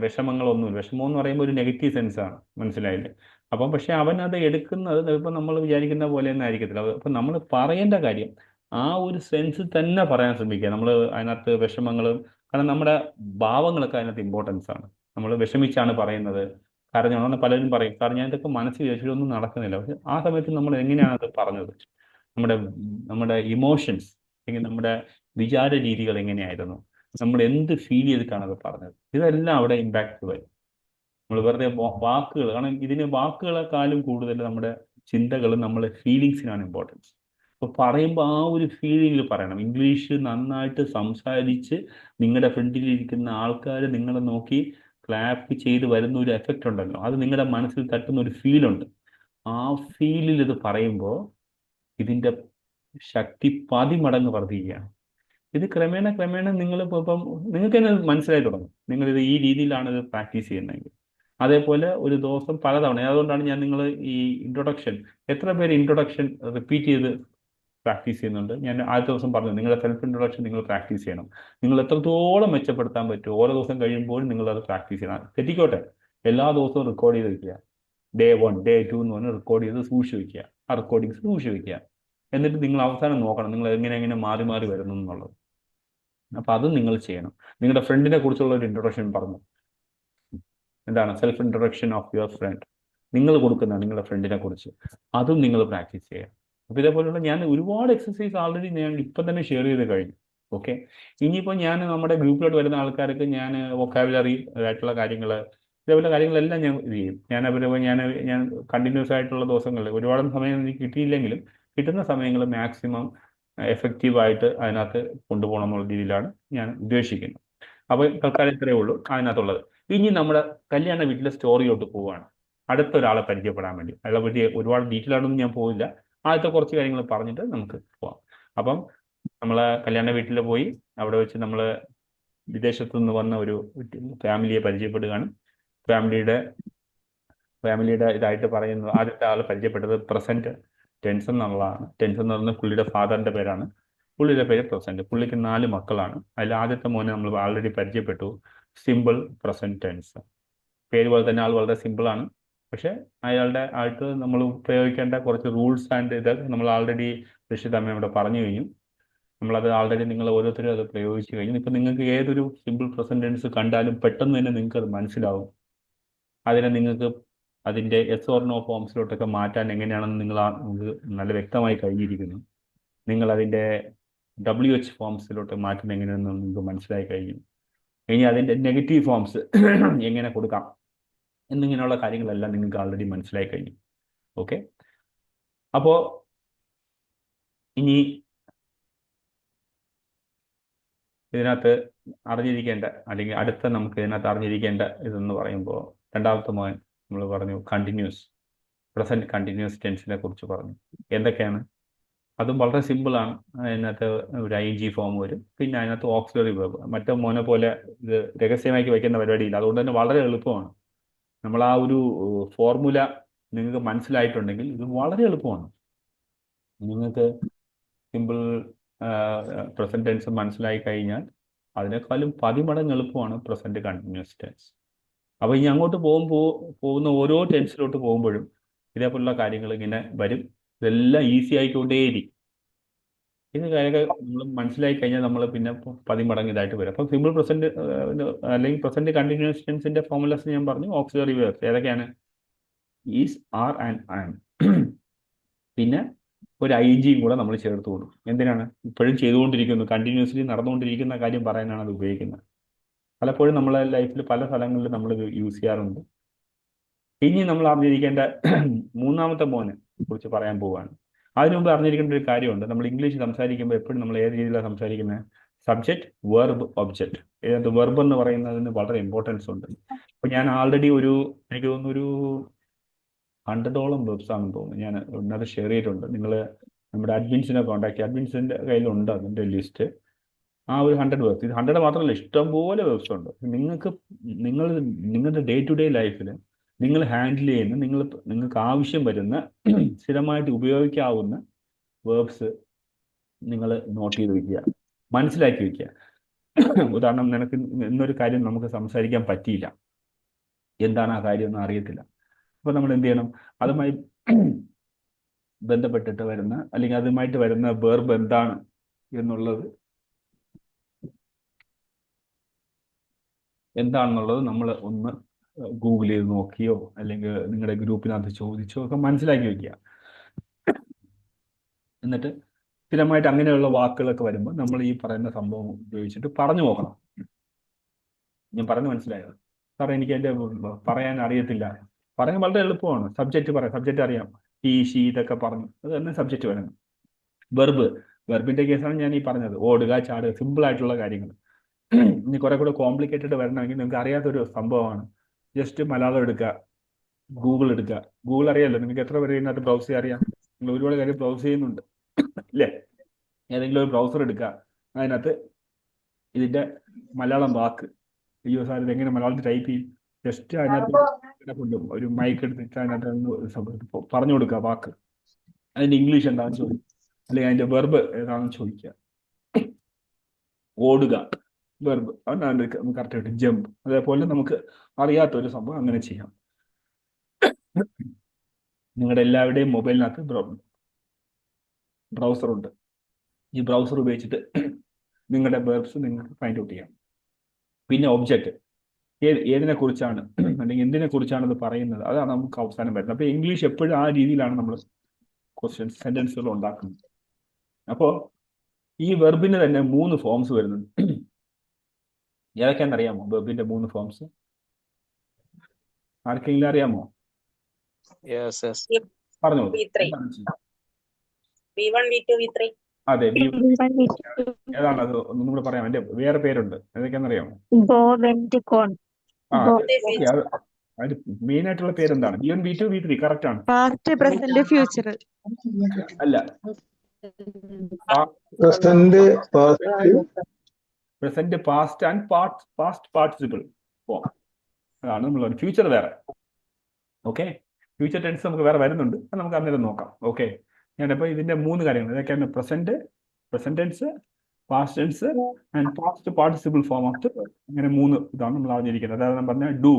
വിഷമങ്ങളൊന്നുമില്ല. വിഷമം എന്ന് പറയുമ്പോൾ ഒരു നെഗറ്റീവ് സെൻസാണ്, മനസ്സിലായില്ലേ? അപ്പം പക്ഷെ അവൻ അത് എടുക്കുന്നത് ഇപ്പം നമ്മൾ വിചാരിക്കുന്ന പോലെ ഒന്നും ആയിരിക്കത്തില്ല. അപ്പം നമ്മൾ പറയേണ്ട കാര്യം ആ ഒരു സെൻസ് തന്നെ പറയാൻ ശ്രമിക്കുക. നമ്മൾ അതിനകത്ത് വിഷമങ്ങളും, കാരണം നമ്മുടെ ഭാവങ്ങളൊക്കെ അതിനകത്ത് ഇമ്പോർട്ടൻസ് ആണ്. നമ്മൾ വിഷമിച്ചാണ് പറയുന്നത്, കരഞ്ഞോണ്ട് പലരും പറയും, കാരണം ഞാൻ ഇതൊക്കെ മനസ്സിൽ വിചാരിച്ചിട്ടൊന്നും നടക്കുന്നില്ല. പക്ഷെ ആ സമയത്ത് നമ്മൾ എങ്ങനെയാണ് അത് പറഞ്ഞത്, നമ്മുടെ നമ്മുടെ ഇമോഷൻസ് അല്ലെങ്കിൽ നമ്മുടെ വിചാര രീതികൾ എങ്ങനെയായിരുന്നു, നമ്മൾ എന്ത് ഫീൽ ചെയ്തിട്ടാണ് അത് പറഞ്ഞത്, ഇതെല്ലാം അവിടെ ഇമ്പാക്റ്റ് വരും. നമ്മൾ വെറുതെ വാക്കുകൾ, കാരണം ഇതിന് വാക്കുകളെക്കാളും കൂടുതൽ നമ്മുടെ ചിന്തകളും നമ്മളെ ഫീലിങ്സിനാണ് ഇമ്പോർട്ടൻസ്. അപ്പോൾ പറയുമ്പോൾ ആ ഒരു ഫീലിംഗിൽ പറയണം. ഇംഗ്ലീഷ് നന്നായിട്ട് സംസാരിച്ച് നിങ്ങളുടെ ഫ്രണ്ടിലിരിക്കുന്ന ആൾക്കാർ നിങ്ങളെ നോക്കി ക്ലാപ്പ് ചെയ്ത് വരുന്ന ഒരു എഫക്റ്റ് ഉണ്ടല്ലോ, അത് നിങ്ങളുടെ മനസ്സിൽ തട്ടുന്ന ഒരു ഫീലുണ്ട്. ആ ഫീലിൽ ഇത് പറയുമ്പോൾ ഇതിൻ്റെ ശക്തി 10 മടങ്ങ് വർദ്ധിക്കുകയാണ്. ഇത് ക്രമേണ ക്രമേണ നിങ്ങൾ ഇപ്പം നിങ്ങൾക്ക് തന്നെ മനസ്സിലായി തുടങ്ങും. നിങ്ങളിത് ഈ രീതിയിലാണ് ഇത് പ്രാക്ടീസ് ചെയ്യുന്നതെങ്കിൽ. അതേപോലെ ഒരു ദിവസം പലതവണ, അതുകൊണ്ടാണ് ഞാൻ നിങ്ങൾ ഈ ഇൻട്രൊഡക്ഷൻ, എത്ര പേര് ഇൻട്രൊഡക്ഷൻ റിപ്പീറ്റ് ചെയ്ത് പ്രാക്ടീസ് ചെയ്യുന്നുണ്ട്? ഞാൻ ആദ്യത്തെ ദിവസം പറഞ്ഞു, നിങ്ങളുടെ സെൽഫ് ഇൻട്രൊഡക്ഷൻ നിങ്ങൾ പ്രാക്ടീസ് ചെയ്യണം. നിങ്ങൾ എത്രത്തോളം മെച്ചപ്പെടുത്താൻ പറ്റുമോ ഓരോ ദിവസം കഴിയുമ്പോഴും നിങ്ങൾ അത് പ്രാക്ടീസ് ചെയ്യണം. തെറ്റിക്കോട്ടെ, എല്ലാ ദിവസവും റെക്കോർഡ് ചെയ്ത് വയ്ക്കുക. ഡേ 1 ഡേ 2 എന്ന് പറഞ്ഞ് റെക്കോർഡ് ചെയ്ത് സൂക്ഷിച്ച് വയ്ക്കുക. ആ റെക്കോർഡിങ്സ് സൂക്ഷിച്ച് വയ്ക്കുക. എന്നിട്ട് നിങ്ങൾ അവസാനം നോക്കണം നിങ്ങൾ എങ്ങനെ എങ്ങനെ മാറി മാറി വരുന്നു എന്നുള്ളത്. അപ്പം അതും നിങ്ങൾ ചെയ്യണം. നിങ്ങളുടെ ഫ്രണ്ടിനെ കുറിച്ചുള്ള ഒരു ഇൻട്രൊഡക്ഷൻ പറഞ്ഞു. എന്താണ് self introduction of your friend, നിങ്ങൾ കൊടുക്കുന്ന നിങ്ങളുടെ ഫ്രണ്ടിനെ കുറിച്ച്, അതും നിങ്ങൾ പ്രാക്ടീസ് ചെയ്യുക. അപ്പോൾ ഇതേപോലുള്ള ഞാൻ ഒരുപാട് എക്സസൈസ് ആൾറെഡി ഞാൻ ഇപ്പം തന്നെ ഷെയർ ചെയ്ത് കഴിഞ്ഞു. ഓക്കെ, ഇനിയിപ്പോൾ ഞാൻ നമ്മുടെ ഗ്രൂപ്പിലോട്ട് വരുന്ന ആൾക്കാർക്ക് ഞാൻ വൊക്കാബുലറി ആയിട്ടുള്ള കാര്യങ്ങൾ, ഇതേപോലെ കാര്യങ്ങളെല്ലാം ഞാൻ ഇത് ചെയ്യും. ഞാൻ കണ്ടിന്യൂസ് ആയിട്ടുള്ള ദിവസങ്ങളിൽ ഒരുപാട് സമയം എനിക്ക് കിട്ടിയില്ലെങ്കിലും കിട്ടുന്ന സമയങ്ങൾ മാക്സിമം എഫക്റ്റീവായിട്ട് അതിനകത്ത് കൊണ്ടുപോകണം എന്നുള്ള രീതിയിലാണ് ഞാൻ ഉദ്ദേശിക്കുന്നത്. അപ്പോൾ തൽക്കാലം ഇത്രയേ ഉള്ളൂ അതിനകത്തുള്ളത്. ഇനി നമ്മുടെ കല്യാണ വീട്ടിലെ സ്റ്റോറിയിലോട്ട് പോവുകയാണ്, അടുത്തൊരാളെ പരിചയപ്പെടാൻ വേണ്ടി. അയാളെ പറ്റി ഒരുപാട് ഡീറ്റെയിൽ ആയിട്ടൊന്നും ഞാൻ പോയില്ല, ആദ്യത്തെ കുറച്ച് കാര്യങ്ങൾ പറഞ്ഞിട്ട് നമുക്ക് പോവാം. അപ്പം നമ്മൾ കല്യാണ വീട്ടിൽ പോയി അവിടെ വെച്ച് നമ്മൾ വിദേശത്തു നിന്ന് വന്ന ഒരു ഫാമിലിയെ പരിചയപ്പെടുകയാണ്. ഫാമിലിയുടെ ഇതായിട്ട് പറയുന്നത്, ആദ്യത്തെ ആൾ പരിചയപ്പെട്ടത് പ്രസന്റ് ടെൻസ് എന്നുള്ളതാണ്. ടെൻസ് എന്ന് പറയുന്നത് പുള്ളിയുടെ ഫാദറിന്റെ പേരാണ്. പുള്ളിയുടെ പേര് പ്രസന്റ്. പുള്ളിക്ക് 4 മക്കളാണ്. അതിൽ ആദ്യത്തെ മോനെ നമ്മൾ ആൾറെഡി പരിചയപ്പെട്ടു, സിമ്പിൾ പ്രസന്റ് ടെൻസ്. പേര് പോലെ തന്നെ ആൾ വളരെ സിമ്പിളാണ്. പക്ഷെ അയാളുടെ ആയിട്ട് നമ്മൾ ഉപയോഗിക്കേണ്ട കുറച്ച് റൂൾസ് ആൻഡ് ഇത് നമ്മൾ ആൾറെഡി രക്ഷിതാമ്മ ഇവിടെ പറഞ്ഞു കഴിഞ്ഞു. നമ്മളത് ആൾറെഡി നിങ്ങൾ ഓരോരുത്തരും അത് പ്രയോഗിച്ചു കഴിഞ്ഞു. ഇപ്പം നിങ്ങൾക്ക് ഏതൊരു സിമ്പിൾ പ്രസന്റ് ടെൻസ് കണ്ടാലും പെട്ടെന്ന് തന്നെ നിങ്ങൾക്ക് അത് മനസ്സിലാവും. അതിനെ നിങ്ങൾക്ക് അതിൻ്റെ എസ് ഓർ നോ ഫോംസിലോട്ടൊക്കെ മാറ്റാൻ എങ്ങനെയാണെന്ന് നിങ്ങൾക്ക് നല്ല വ്യക്തമായി കഴിഞ്ഞിരിക്കുന്നു. നിങ്ങൾ അതിൻ്റെ WH ഫോംസിലോട്ട് മാറ്റുന്നത് എങ്ങനെയാണെന്ന് നിങ്ങൾക്ക് മനസ്സിലായി കഴിഞ്ഞു. ഇനി അതിൻ്റെ നെഗറ്റീവ് ഫോംസ് എങ്ങനെ കൊടുക്കാം എന്നിങ്ങനെയുള്ള കാര്യങ്ങളെല്ലാം നിങ്ങൾക്ക് ആൾറെഡി മനസ്സിലായി കഴിഞ്ഞു. ഓക്കെ, അപ്പോൾ ഇനി ഇതിനകത്ത് അറിഞ്ഞിരിക്കേണ്ട, അല്ലെങ്കിൽ അടുത്ത നമുക്ക് ഇതിനകത്ത് അറിഞ്ഞിരിക്കേണ്ട ഇതെന്ന് പറയുമ്പോൾ, രണ്ടാമത്തെ മോൻ നമ്മൾ പറഞ്ഞു കണ്ടിന്യൂസ്, പ്രസന്റ് കണ്ടിന്യൂസ് ടെൻസിനെ കുറിച്ച് പറഞ്ഞു. എന്തൊക്കെയാണ്? അതും വളരെ സിമ്പിളാണ്. അതിനകത്ത് ഒരു ing ഫോം വരും, പിന്നെ അതിനകത്ത് ഓക്സിലറി വെർബ്. മറ്റേ മോനെ പോലെ ഇത് രഹസ്യമാക്കി വയ്ക്കുന്ന പരിപാടിയില്ല, അതുകൊണ്ട് തന്നെ വളരെ എളുപ്പമാണ്. നമ്മൾ ആ ഒരു ഫോർമുല നിങ്ങൾക്ക് മനസ്സിലായിട്ടുണ്ടെങ്കിൽ ഇത് വളരെ എളുപ്പമാണ്. നിങ്ങൾക്ക് സിമ്പിൾ പ്രസന്റ് ടെൻസ് മനസ്സിലായി കഴിഞ്ഞാൽ അതിനേക്കാളും 10 മടങ്ങ് എളുപ്പമാണ് പ്രസന്റ് കണ്ടിന്യൂസ് ടെൻസ്. അപ്പോൾ ഇനി അങ്ങോട്ട് പോകുന്ന ഓരോ ടെൻസിലോട്ട് പോകുമ്പോഴും ഇതേപോലുള്ള കാര്യങ്ങൾ ഇങ്ങനെ വരും. ഇതെല്ലാം ഈസി ആയിക്കൊണ്ടേയിരിക്കും. ഇത് കാര്യങ്ങൾ നമ്മൾ മനസ്സിലാക്കി കഴിഞ്ഞാൽ നമ്മൾ പിന്നെ 10 മടങ്ങ് ഇതായിട്ട് വരും. അപ്പോൾ സിമ്പിൾ പ്രസന്റ് അല്ലെങ്കിൽ പ്രസന്റ് കണ്ടിന്യൂസ് ടെൻസിന്റെ ഫോർമുലാസ് ഞാൻ പറഞ്ഞു. ഓക്സിലറി വേർബ്സ് ഏതൊക്കെയാണ്? ഈസ്, ആർ ആൻഡ് ആം. പിന്നെ ഒരു ing കൂടെ നമ്മൾ ചേർത്ത് കൊടുക്കും. എന്തിനാണ്? ഇപ്പോഴും ചെയ്തുകൊണ്ടിരിക്കുന്നു, കണ്ടിന്യൂസ്ലി നടന്നുകൊണ്ടിരിക്കുന്ന കാര്യം പറയാനാണ് അത് ഉപയോഗിക്കുന്നത്. പലപ്പോഴും നമ്മളെ ലൈഫിൽ പല സ്ഥലങ്ങളിൽ നമ്മൾ യൂസ് ചെയ്യാറുണ്ട്. ഇനി നമ്മൾ അറിഞ്ഞിരിക്കേണ്ട മൂന്നാമത്തെ മോനെ കുറിച്ച് പറയാൻ പോവുകയാണ്. അതിനു മുമ്പ് അറിഞ്ഞിരിക്കേണ്ട ഒരു കാര്യമുണ്ട്. നമ്മൾ ഇംഗ്ലീഷ് സംസാരിക്കുമ്പോൾ എപ്പോഴും നമ്മൾ ഏത് രീതിയിലാണ് സംസാരിക്കുന്നത്? Subject, verb, object. ഇതിനകത്ത് വെർബ് എന്ന് പറയുന്നതിന് വളരെ ഇമ്പോർട്ടൻസ് ഉണ്ട്. അപ്പോൾ ഞാൻ ആൾറെഡി എനിക്ക് തോന്നുന്നു ഒരു 100ഓളം വെബ്സ് ആണെന്ന് തോന്നുന്നു ഞാൻ ഇതിനകത്ത് ഷെയർ ചെയ്തിട്ടുണ്ട്. നിങ്ങൾ നമ്മുടെ അഡ്മിൻസിനെ കോൺടാക്ട് ചെയ്യുക. അഡ്മിൻസിൻ്റെ കയ്യിലുണ്ട് അതിൻ്റെ ലിസ്റ്റ്. ആ ഒരു 100 വെബ്സ്, ഇത് 100 മാത്രമല്ല, ഇഷ്ടംപോലെ വെബ്സ് ഉണ്ട്. നിങ്ങളുടെ ഡേ ടു ഡേ ലൈഫിൽ നിങ്ങൾ ഹാൻഡിൽ ചെയ്യുന്ന, നിങ്ങൾക്ക് ആവശ്യം വരുന്ന, സ്ഥിരമായിട്ട് ഉപയോഗിക്കാവുന്ന വേർബ്സ് നിങ്ങൾ നോട്ട് ചെയ്ത് വയ്ക്കുക, മനസ്സിലാക്കി വയ്ക്കുക. ഉദാഹരണം, നിനക്ക് എന്നൊരു കാര്യം നമുക്ക് സംസാരിക്കാൻ പറ്റിയില്ല, എന്താണ് ആ കാര്യം എന്ന് അറിയത്തില്ല. അപ്പോൾ നമ്മൾ എന്ത് ചെയ്യണം? അതുമായി ബന്ധപ്പെട്ടിട്ട് വരുന്ന, അല്ലെങ്കിൽ അതുമായിട്ട് വരുന്ന വേർബ് എന്താണ് എന്നുള്ളത് നമ്മൾ ഒന്ന് ഗൂഗിൾ ചെയ്ത് നോക്കിയോ അല്ലെങ്കിൽ നിങ്ങളുടെ ഗ്രൂപ്പിനകത്ത് ചോദിച്ചോ ഒക്കെ മനസ്സിലാക്കി വയ്ക്കുക. എന്നിട്ട് സ്ഥിരമായിട്ട് അങ്ങനെയുള്ള വാക്കുകളൊക്കെ വരുമ്പോൾ നമ്മൾ ഈ പറയുന്ന സംഭവം ഉപയോഗിച്ചിട്ട് പറഞ്ഞു നോക്കണം. ഞാൻ പറഞ്ഞു മനസ്സിലായോ? സാറേ എനിക്ക് എൻ്റെ പറയാൻ അറിയത്തില്ല. പറയാൻ വളരെ എളുപ്പമാണ്. സബ്ജക്റ്റ് പറയാം, സബ്ജക്റ്റ് അറിയാം, ഈ ഷീ ഇതൊക്കെ പറഞ്ഞു, അത് തന്നെ സബ്ജക്റ്റ് വരണം. വെർബിന്റെ കേസാണ് ഞാൻ ഈ പറഞ്ഞത്. ഓടുക, ചാടുക, സിമ്പിൾ ആയിട്ടുള്ള കാര്യങ്ങൾ. ഇനി കുറെ കൂടെ കോംപ്ലിക്കേറ്റഡ് വരണമെങ്കിൽ നിങ്ങൾക്ക് അറിയാത്തൊരു സംഭവമാണ്. ജസ്റ്റ് മലയാളം എടുക്കുക, ഗൂഗിൾ എടുക്കുക. ഗൂഗിൾ അറിയാമല്ലോ, നിങ്ങൾക്ക് എത്ര പേര് ഇതിനകത്ത് ബ്രൗസ് ചെയ്യാൻ അറിയാം? നിങ്ങൾ ഒരുപാട് കാര്യം ബ്രൗസ് ചെയ്യുന്നുണ്ട് ഇല്ലേ? ഏതെങ്കിലും ഒരു ബ്രൗസർ എടുക്കുക, അതിനകത്ത് ഇതിന്റെ മലയാളം വാക്ക്, അയ്യോ സാർ ഇതെങ്ങനെ മലയാളത്തിൽ ടൈപ്പ് ചെയ്യും? ജസ്റ്റ് അതിനകത്ത് കൊണ്ടും ഒരു മൈക്ക് എടുത്തിട്ട് അതിനകത്ത് പറഞ്ഞു കൊടുക്കുക വാക്ക്. അതിന്റെ ഇംഗ്ലീഷ് എന്താണെന്ന് ചോദിക്കുക, അല്ലെങ്കിൽ അതിന്റെ വെർബ് ഏതാണെന്ന് ചോദിക്കുക. ഓടുക വെർബ്, അതാണ് കറക്റ്റ് ആയിട്ട്. ജമ്പ്, അതേപോലെ നമുക്ക് അറിയാത്തൊരു സംഭവം അങ്ങനെ ചെയ്യാം. നിങ്ങളുടെ എല്ലാവരുടെയും മൊബൈലിനകത്ത് ബ്രൗസർ ഉണ്ട്. ഈ ബ്രൗസർ ഉപയോഗിച്ചിട്ട് നിങ്ങളുടെ വെർബ്സ് നിങ്ങൾക്ക് ഫൈൻഡ് ഔട്ട് ചെയ്യാം. പിന്നെ ഒബ്ജക്റ്റ്, ഏതിനെ കുറിച്ചാണ് അല്ലെങ്കിൽ എന്തിനെ കുറിച്ചാണ് ഇത് പറയുന്നത്, അതാണ് നമുക്ക് അവസാനം വരുന്നത്. അപ്പോൾ ഇംഗ്ലീഷ് എപ്പോഴും ആ രീതിയിലാണ് നമ്മൾ ക്വസ്റ്റ്യൻസ്, സെന്റൻസുകൾ ഉണ്ടാക്കുന്നത്. അപ്പോൾ ഈ വെർബിന് തന്നെ 3 ഫോംസ് വരുന്നുണ്ട്. ഏതൊക്കെയാണെന്ന് അറിയാമോ വെർബിന്റെ 3 ഫോംസ്? ആർക്കെങ്കിലും അറിയാമോ? പറഞ്ഞോളൂ. അതെ, ഏതാണ് അത്? ഒന്നും കൂടെ പറയാം. എന്റെ വേറെ പേരുണ്ട്, ഏതൊക്കെയാണെന്നറിയാമോ? അതിന്റെ മെയിൻ ആയിട്ടുള്ള പേരെന്താണ്? V1, V2, V3 കറക്റ്റ് ആണ്. അല്ല, present, past and past participle form. അതാണ് നമ്മൾ ഫ്യൂച്ചർ വേറെ. ഓക്കെ, ഫ്യൂച്ചർ ടെൻസ് നമുക്ക് വേറെ വരുന്നുണ്ട്, അത് നമുക്ക് അന്നേരം നോക്കാം. ഓക്കെ, ഞാനിപ്പോൾ ഇതിന്റെ 3 കാര്യങ്ങൾ ഇതൊക്കെയാണ്: present tense, past tense and past participle form of the. അങ്ങനെ 3 ഇതാണ് നമ്മൾ അറിഞ്ഞിരിക്കുന്നത്. അതായത് ഞാൻ പറഞ്ഞ do,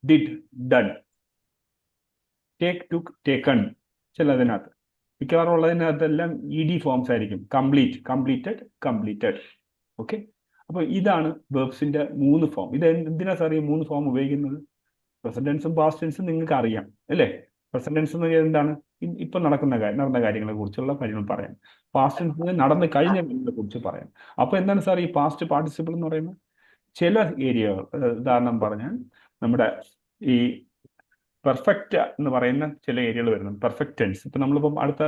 did, done, take, took, taken. ചിലതിനകത്ത്, മിക്കവാറും ഉള്ളതിനകത്തെല്ലാം ED ഫോംസ് ആയിരിക്കും. Complete, completed, completed. ഓക്കെ, അപ്പോൾ ഇതാണ് വെർബ്സിന്റെ 3 ഫോം. ഇത് എന്തിനാ സാർ ഈ 3 ഫോം ഉപയോഗിക്കുന്നത്? പ്രസന്റ് ടെൻസും പാസ്റ്റ് ടെൻസും നിങ്ങൾക്ക് അറിയാം അല്ലേ? പ്രസന്റ് ടെൻസ് എന്ന് പറഞ്ഞാൽ എന്താണ്? ഇപ്പം നടന്ന കാര്യങ്ങളെ കുറിച്ചുള്ള കാര്യങ്ങൾ പറയാം. പാസ്റ്റ് ടെൻസ് നടന്നു കഴിഞ്ഞ കാര്യങ്ങളെ കുറിച്ച് പറയാം. അപ്പോൾ എന്താണ് സാർ ഈ പാസ്റ്റ് പാർട്ടിസിപ്പിൾ എന്ന് പറയുന്നത്? ചില ഏരിയകൾ, ഉദാഹരണം പറഞ്ഞാൽ നമ്മുടെ ഈ പെർഫെക്റ്റ് എന്ന് പറയുന്ന ചില ഏരിയകൾ വരുന്നുണ്ട്. Perfect tense. ഇപ്പം നമ്മളിപ്പം അടുത്ത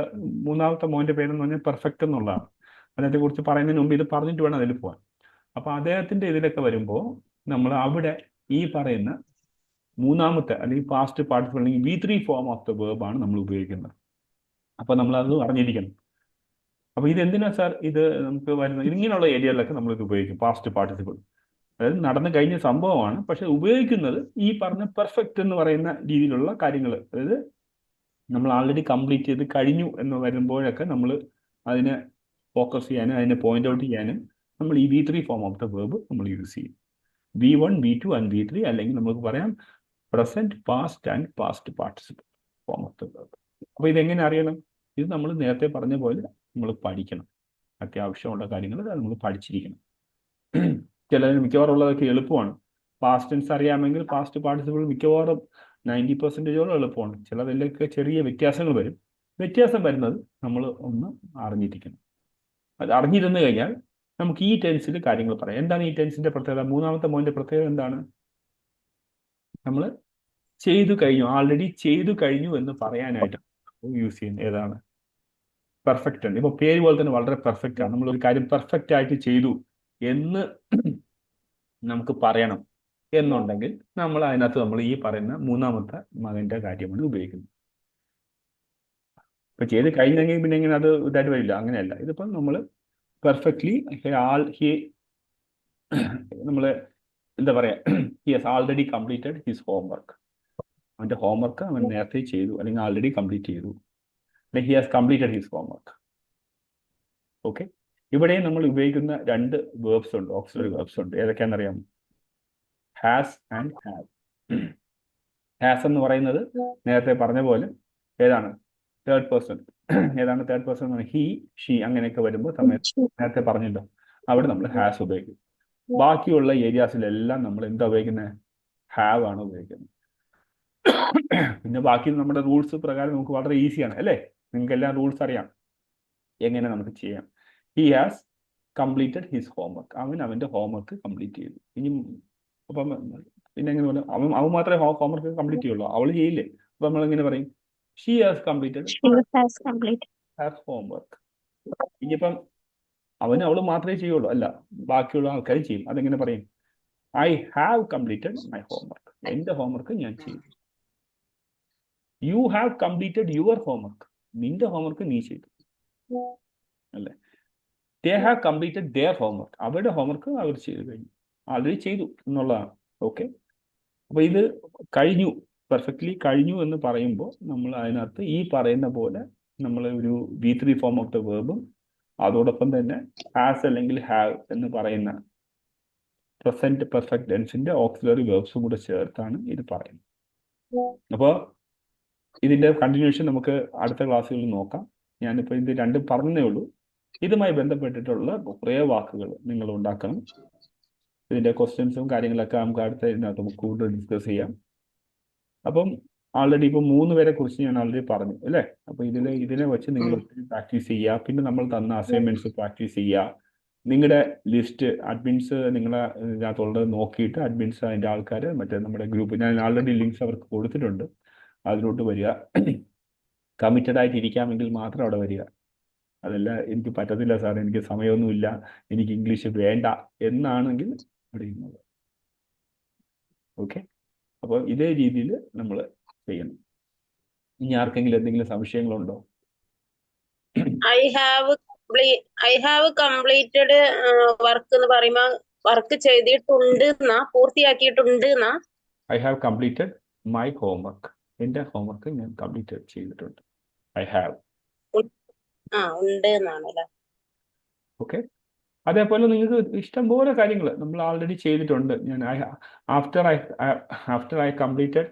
മൂന്നാമത്തെ മോൻ്റെ പേരെന്ന് പറഞ്ഞാൽ പെർഫെക്റ്റ് എന്നുള്ളതാണ്. അതിനെ കുറിച്ച് പറയുന്നതിന് മുമ്പ് ഇത് പറഞ്ഞിട്ട് വേണം അതിൽ പോകാൻ. അപ്പോൾ അദ്ദേഹത്തിൻ്റെ ഇതിലൊക്കെ വരുമ്പോൾ നമ്മൾ അവിടെ ഈ പറയുന്ന മൂന്നാമത്തെ അല്ലെങ്കിൽ പാസ്റ്റ് പാർട്ടിസിപ്പിൾ അല്ലെങ്കിൽ V3 ഫോം ഓഫ് ദ വേർബാണ് നമ്മൾ ഉപയോഗിക്കുന്നത്. അപ്പോൾ നമ്മളത് അറിഞ്ഞിരിക്കണം. അപ്പോൾ ഇത് എന്തിനാ സാർ ഇത് നമുക്ക് വരുന്ന ഇങ്ങനെയുള്ള ഏരിയകളിലൊക്കെ നമ്മളിത് ഉപയോഗിക്കും പാസ്റ്റ് പാർട്ടിസിപ്പിൾ. അതായത് നടന്നു കഴിഞ്ഞ സംഭവമാണ്, പക്ഷെ ഉപയോഗിക്കുന്നത് ഈ പറഞ്ഞ പെർഫെക്റ്റ് എന്ന് പറയുന്ന രീതിയിലുള്ള കാര്യങ്ങൾ. അതായത് നമ്മൾ ആൾറെഡി കംപ്ലീറ്റ് ചെയ്ത് കഴിഞ്ഞു എന്ന് വരുമ്പോഴൊക്കെ നമ്മൾ അതിനെ ഫോക്കസ് ചെയ്യാനും അതിനെ പോയിന്റ് ഔട്ട് ചെയ്യാനും നമ്മൾ ഈ V3 form of the verb നമ്മൾ യൂസ് ചെയ്യും. V1, V2 ആൻഡ് V3, അല്ലെങ്കിൽ നമുക്ക് പറയാം present, past and past participle form of the verb. അപ്പോൾ ഇതെങ്ങനെ അറിയണം? ഇത് നമ്മൾ നേരത്തെ പറഞ്ഞ പോലെ നമ്മൾ പഠിക്കണം. അത്യാവശ്യമുള്ള കാര്യങ്ങൾ നമ്മൾ പഠിച്ചിരിക്കണം. ചിലതിന് മിക്കവാറും ഉള്ളതൊക്കെ എളുപ്പമാണ്. പാസ്റ്റ് ടെൻസ് അറിയാമെങ്കിൽ പാസ്റ്റ് പാർട്ടിസിപ്പിൾ മിക്കവാറും 90% എളുപ്പമാണ്. ചിലതിലൊക്കെ ചെറിയ വ്യത്യാസങ്ങൾ വരും. വ്യത്യാസം വരുന്നത് നമ്മൾ ഒന്ന് അറിഞ്ഞിരിക്കണം. അത് അറിഞ്ഞിരുന്നു കഴിഞ്ഞാൽ നമുക്ക് ഈ ടെൻസിൽ കാര്യങ്ങൾ പറയാം. എന്താണ് ഈ ടെൻസിന്റെ പ്രത്യേകത? മൂന്നാമത്തെ മോൻ്റെ പ്രത്യേകത എന്താണ്? നമ്മൾ ചെയ്തു കഴിഞ്ഞു, ആൾറെഡി ചെയ്തു കഴിഞ്ഞു എന്ന് പറയാനായിട്ട് യൂസ് ചെയ്യുന്നത് ഏതാണ്? പെർഫെക്റ്റ് ആണ്. ഇപ്പോൾ പേര് പോലെ തന്നെ വളരെ പെർഫെക്റ്റ് ആണ്. നമ്മളൊരു കാര്യം പെർഫെക്റ്റ് ആയിട്ട് ചെയ്തു എന്ന് നമുക്ക് പറയണം എന്നുണ്ടെങ്കിൽ നമ്മൾ അതിനകത്ത് നമ്മൾ ഈ പറയുന്ന മൂന്നാമത്തെ മകന്റെ കാര്യമാണ് ഉപയോഗിക്കുന്നത്. ഇപ്പൊ ചെയ്ത് കഴിഞ്ഞെങ്കിൽ പിന്നെ ഇങ്ങനെ അത് ഇതായിട്ട് വരില്ല, അങ്ങനെയല്ല. ഇതിപ്പം നമ്മൾ പെർഫെക്റ്റ്ലി നമ്മൾ എന്താ പറയാ, he has already completed his homework. അവന്റെ ഹോംവർക്ക് അവൻ നേരത്തെ ചെയ്തു, അല്ലെങ്കിൽ ആൾറെഡി കംപ്ലീറ്റ് ചെയ്തു, അല്ലെങ്കിൽ he has completed his homework. Okay, ഇവിടെ നമ്മൾ ഉപയോഗിക്കുന്ന രണ്ട് വേർബ്സ് ഉണ്ട്, ഓക്സിലറി വേർബ്സ് ഉണ്ട്. ഏതൊക്കെയാണെന്നറിയാമോ? Has and have. ഹാസ് എന്ന് പറയുന്നത് നേരത്തെ പറഞ്ഞ പോലെ ഏതാണ്? Third person. ഏതാണ് തേർഡ് പേഴ്സൺ? ഹി, ഷീ അങ്ങനെയൊക്കെ വരുമ്പോൾ സമയത്ത് നേരത്തെ പറഞ്ഞല്ലോ, അവിടെ നമ്മൾ ഹാസ് ഉപയോഗിക്കും. ബാക്കിയുള്ള ഏരിയാസിലെല്ലാം നമ്മൾ എന്താ ഉപയോഗിക്കുന്നത്? ഹാവ് ആണ് ഉപയോഗിക്കുന്നത്. പിന്നെ ബാക്കി നമ്മുടെ റൂൾസ് പ്രകാരം നമുക്ക് വളരെ ഈസിയാണ് അല്ലേ? നിങ്ങൾക്ക് എല്ലാം റൂൾസ് അറിയാം, എങ്ങനെ നമുക്ക് ചെയ്യാം. He has completed his homework. അവൻ അവന്റെ ഹോംവർക്ക് കംപ്ലീറ്റ് ചെയ്തു. ഇനി അപ്പം പിന്നെ എങ്ങനെ പറയും? അവൻ മാത്രമേ ഹോംവർക്ക് കംപ്ലീറ്റ് ചെയ്യുള്ളൂ, അവൾ ചെയ്യില്ലേ? അപ്പൊ നമ്മൾ എങ്ങനെ പറയും? She has completed has homework. ഇനിയിപ്പം അവന് അവള് മാത്രമേ ചെയ്യുള്ളൂ, അല്ല, ബാക്കിയുള്ള ആൾക്കാർ ചെയ്യും. അതെങ്ങനെ പറയും? I have completed my homework. എന്റെ ഹോംവർക്ക് ഞാൻ ചെയ്തു. You have completed your homework. നിന്റെ ഹോംവർക്ക് നീ ചെയ്തു, അല്ലേ? They have completed there homework. അവരുടെ ഹോംവർക്ക് അവർ ചെയ്തു കഴിഞ്ഞു, ആൾറെഡി ചെയ്തു എന്നുള്ളതാണ്. ഓക്കെ, അപ്പൊ ഇത് കഴിഞ്ഞു, പെർഫെക്റ്റ്ലി കഴിഞ്ഞു എന്ന് പറയുമ്പോൾ നമ്മൾ അതിനകത്ത് ഈ പറയുന്ന പോലെ നമ്മൾ ഒരു V3 ഫോം ഓഫ് ദ വേർബും അതോടൊപ്പം തന്നെ ഹാസ് അല്ലെങ്കിൽ ഹാവ് എന്ന് പറയുന്ന പ്രസന്റ് പെർഫെക്റ്റ് ടെൻസിന്റെ ഓക്സിലറി വേർബ്സും കൂടെ ചേർത്താണ് ഇത് പറയുന്നത്. അപ്പോൾ ഇതിന്റെ കണ്ടിന്യൂഷൻ നമുക്ക് അടുത്ത ക്ലാസ്സുകളിൽ നോക്കാം. ഞാനിപ്പോൾ ഇത് രണ്ടും പറഞ്ഞതേ ഉള്ളൂ. ഇതുമായി ബന്ധപ്പെട്ടിട്ടുള്ള കുറേ വാക്കുകൾ നിങ്ങൾ ഉണ്ടാക്കണം. ഇതിന്റെ ക്വസ്റ്റ്യൻസും കാര്യങ്ങളൊക്കെ നമുക്ക് അടുത്ത ഇതിനകത്ത് നമുക്ക് കൂടുതൽ ഡിസ്കസ് ചെയ്യാം. അപ്പം ആൾറെഡി ഇപ്പോൾ 3 പേരെ കുറിച്ച് ഞാൻ ആൾറെഡി പറഞ്ഞു അല്ലേ? അപ്പോൾ ഇതിനെ വെച്ച് നിങ്ങൾ പ്രാക്ടീസ് ചെയ്യുക. പിന്നെ നമ്മൾ തന്ന അസൈൻമെന്റ്സ് പ്രാക്ടീസ് ചെയ്യുക. നിങ്ങളുടെ ലിസ്റ്റ് അഡ്മിൻസ് നിങ്ങളെ ഇതിനകത്തുള്ളത് നോക്കിയിട്ട് അഡ്മിൻസ് അതിൻ്റെ ആൾക്കാർ മറ്റേ നമ്മുടെ ഗ്രൂപ്പ്, ഞാൻ ആൾറെഡി ലിങ്ക്സ് അവർക്ക് കൊടുത്തിട്ടുണ്ട്, അതിലോട്ട് വരിക. കമ്മിറ്റഡ് ആയിട്ട് ഇരിക്കാമെങ്കിൽ മാത്രം അവിടെ വരിക. അതല്ല എനിക്ക് പറ്റത്തില്ല സാർ, എനിക്ക് സമയമൊന്നുമില്ല, എനിക്ക് ഇംഗ്ലീഷ് വേണ്ട എന്നാണെങ്കിൽ ഇവിടെ ഇരുന്നത്. ഓക്കെ, അപ്പോൾ ഇതേ രീതിയിൽ നമ്മൾ ചെയ്യണം. ഇനി ആർക്കെങ്കിലും എന്തെങ്കിലും സംശയങ്ങളുണ്ടോ? ഐ ഹാവ് കംപ്ലീറ്റഡ് വർക്ക് എന്ന് പറയുമ്പോ വർക്ക് ചെയ്തിട്ടുണ്ട് എന്നാ, പൂർത്തിയാക്കിയിട്ടുണ്ട് എന്നാ? I have completed my homework. എന്റെ ഹോംവർക്ക് ഞാൻ കംപ്ലീറ്റ് ചെയ്തിട്ടുണ്ട്. ഐ ഹാവ് ഉണ്ട് എന്നാണല്ലേ? ഓക്കെ, അതേപോലെ നിങ്ങൾക്ക് ഇഷ്ടം പോലെ കാര്യങ്ങൾ നമ്മൾ ആൾറെഡി ചെയ്തിട്ടുണ്ട്. ഞാൻ after I completed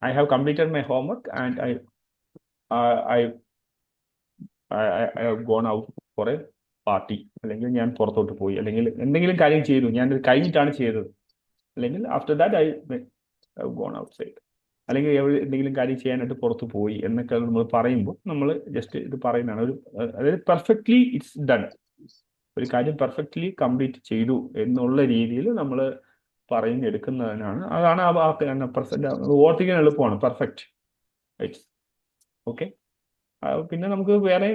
I have completed my homework and I have gone out for a party. അല്ലെങ്കിൽ ഞാൻ പുറത്തോട്ട് പോയി, അല്ലെങ്കിൽ എന്തെങ്കിലും കാര്യം ചെയ്തു, ഞാൻ ഇത് കഴിഞ്ഞിട്ടാണ് ചെയ്തത്. അല്ലെങ്കിൽ after that I have gone outside, അല്ലെങ്കിൽ എന്തെങ്കിലും കാര്യം ചെയ്യാനായിട്ട് പുറത്ത് പോയി എന്നൊക്കെ നമ്മൾ പറയുമ്പോൾ നമ്മൾ ജസ്റ്റ് ഇത് പറയുന്നതാണ്. അതായത് പെർഫെക്റ്റ്ലി ഇറ്റ്സ് ഡൺ, ഒരു കാര്യം പെർഫെക്റ്റ്ലി കംപ്ലീറ്റ് ചെയ്തു എന്നുള്ള രീതിയിൽ നമ്മൾ പറഞ്ഞ് എടുക്കുന്നതിനാണ്. അതാണ് ആ വാക്ക് തന്നെ ഓർത്തിക്കാൻ എളുപ്പമാണ്. പെർഫെക്റ്റ്. ഓക്കെ. പിന്നെ നമുക്ക് വേറെ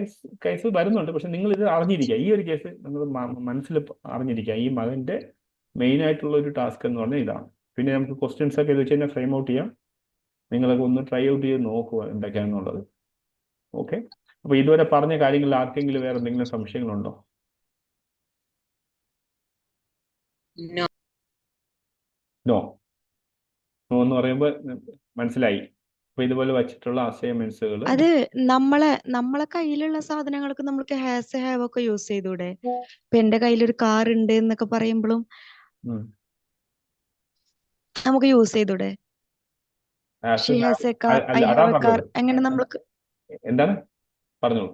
കേസ് വരുന്നുണ്ട്. പക്ഷെ നിങ്ങൾ ഇത് അറിഞ്ഞിരിക്കുക. ഈ ഒരു കേസ് നിങ്ങൾ മനസ്സിൽ അറിഞ്ഞിരിക്കുക. ഈ മകന്റെ മെയിൻ ആയിട്ടുള്ള ഒരു ടാസ്ക് എന്ന് പറഞ്ഞാൽ ഇതാണ്. പിന്നെ നമുക്ക് ക്വസ്റ്റ്യൻസ് ഒക്കെ ഇത് വെച്ച് തന്നെ ഫ്രെയിം ഔട്ട് ചെയ്യാം. നിങ്ങളൊക്കെ ഒന്ന് ട്രൈ ഔട്ട് ചെയ്ത് നോക്കുക എന്തൊക്കെയാണെന്നുള്ളത്. ഓക്കെ. അപ്പൊ ഇതുവരെ പറഞ്ഞ കാര്യങ്ങളിൽ ആർക്കെങ്കിലും വേറെ എന്തെങ്കിലും സംശയങ്ങളുണ്ടോ? നോ നോ എന്ന് പറയുമ്പോൾ മനസ്സിലായി. അപ്പൊ ഇതുപോലെ വെച്ചിട്ടുള്ള അസൈൻമെന്റ്സുകൾ അത് നമ്മളെ കയ്യിലുള്ള സാധനങ്ങൾക്ക് നമുക്ക് ഹാസ് ഹാവ് ഒക്കെ യൂസ് ചെയ്തൂടെ? ഇപ്പൊ എന്റെ കയ്യിലൊരു കാർ ഉണ്ട് എന്നൊക്കെ പറയുമ്പോഴും നമുക്ക് യൂസ് ചെയ്തൂടെ? She has a car, I അതാ ഹാവ് എ കാർ. പറഞ്ഞത്. അങ്ങനെ നമ്മൾക്ക് എന്താണ് പറഞ്ഞോളൂ.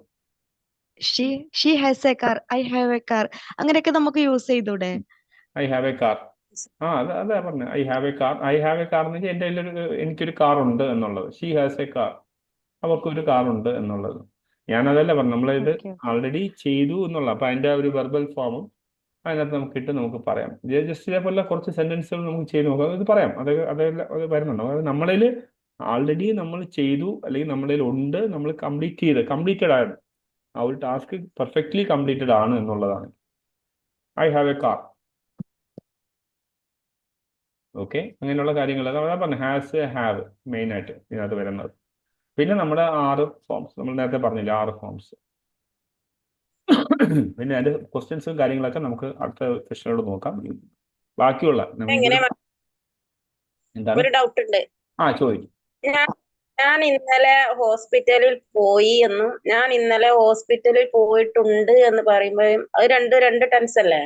She has a car, I have a car, അങ്ങനെയൊക്കെ നമുക്ക് യൂസ് ചെയ്തൂടെ? I have a car. അതാ പറഞ്ഞത്. I have a car. I have a car എന്ന് വെച്ചാൽ എൻ്റെ എനിക്കൊരു കാർ ഉണ്ട് എന്നുള്ളത്. She has a car. അവർക്കൊരു കാർ ഉണ്ട് എന്നുള്ളത്. ഞാനതല്ല പറഞ്ഞു. നമ്മളിത് ആൾറെഡി ചെയ്തു എന്നുള്ള. അപ്പൊ അതിന്റെ ഒരു വെർബൽ ഫോമും അതിനകത്ത് നമുക്ക് ഇട്ട് നമുക്ക് പറയാം. ജസ്റ്റ് ഇതേപോലെ കുറച്ച് സെന്റൻസുകൾ നമുക്ക് ചെയ്ത് നോക്കാം. ഇത് പറയാം. അത് വരുന്നുണ്ടോ? അതായത് നമ്മളിൽ ആൾറെഡി നമ്മൾ ചെയ്തു, അല്ലെങ്കിൽ നമ്മളിൽ ഉണ്ട്, നമ്മൾ കംപ്ലീറ്റഡ് ആണ്. ആ ഒരു ടാസ്ക് പെർഫെക്റ്റ്ലി കംപ്ലീറ്റഡ് ആണ് എന്നുള്ളതാണ്. I have a car. Okay. അങ്ങനെയുള്ള കാര്യങ്ങൾ അതാ പറഞ്ഞു. ഹാസ്, ഹാവ് മെയിൻ ആയിട്ട് ഇതിനകത്ത് വരുന്നത്. പിന്നെ നമ്മുടെ 6 ഫോംസ് നമ്മൾ നേരത്തെ പറഞ്ഞില്ല, 6 ഫോംസ്. പിന്നെ അതിന്റെ ക്വസ്റ്റ്യൻസും കാര്യങ്ങളൊക്കെ നമുക്ക് അടുത്ത സെഷനോട് നോക്കാം. ബാക്കിയുള്ള എന്താണ് ഒരു ഡൗട്ട് ഉണ്ട്. ചോദിക്കും. ഞാൻ ഇന്നലെ ഹോസ്പിറ്റലിൽ പോയി എന്നും ഞാൻ ഇന്നലെ ഹോസ്പിറ്റലിൽ പോയിട്ടുണ്ട് എന്ന് പറയുമ്പോഴും അത് രണ്ട് ടെൻസ് അല്ലേ?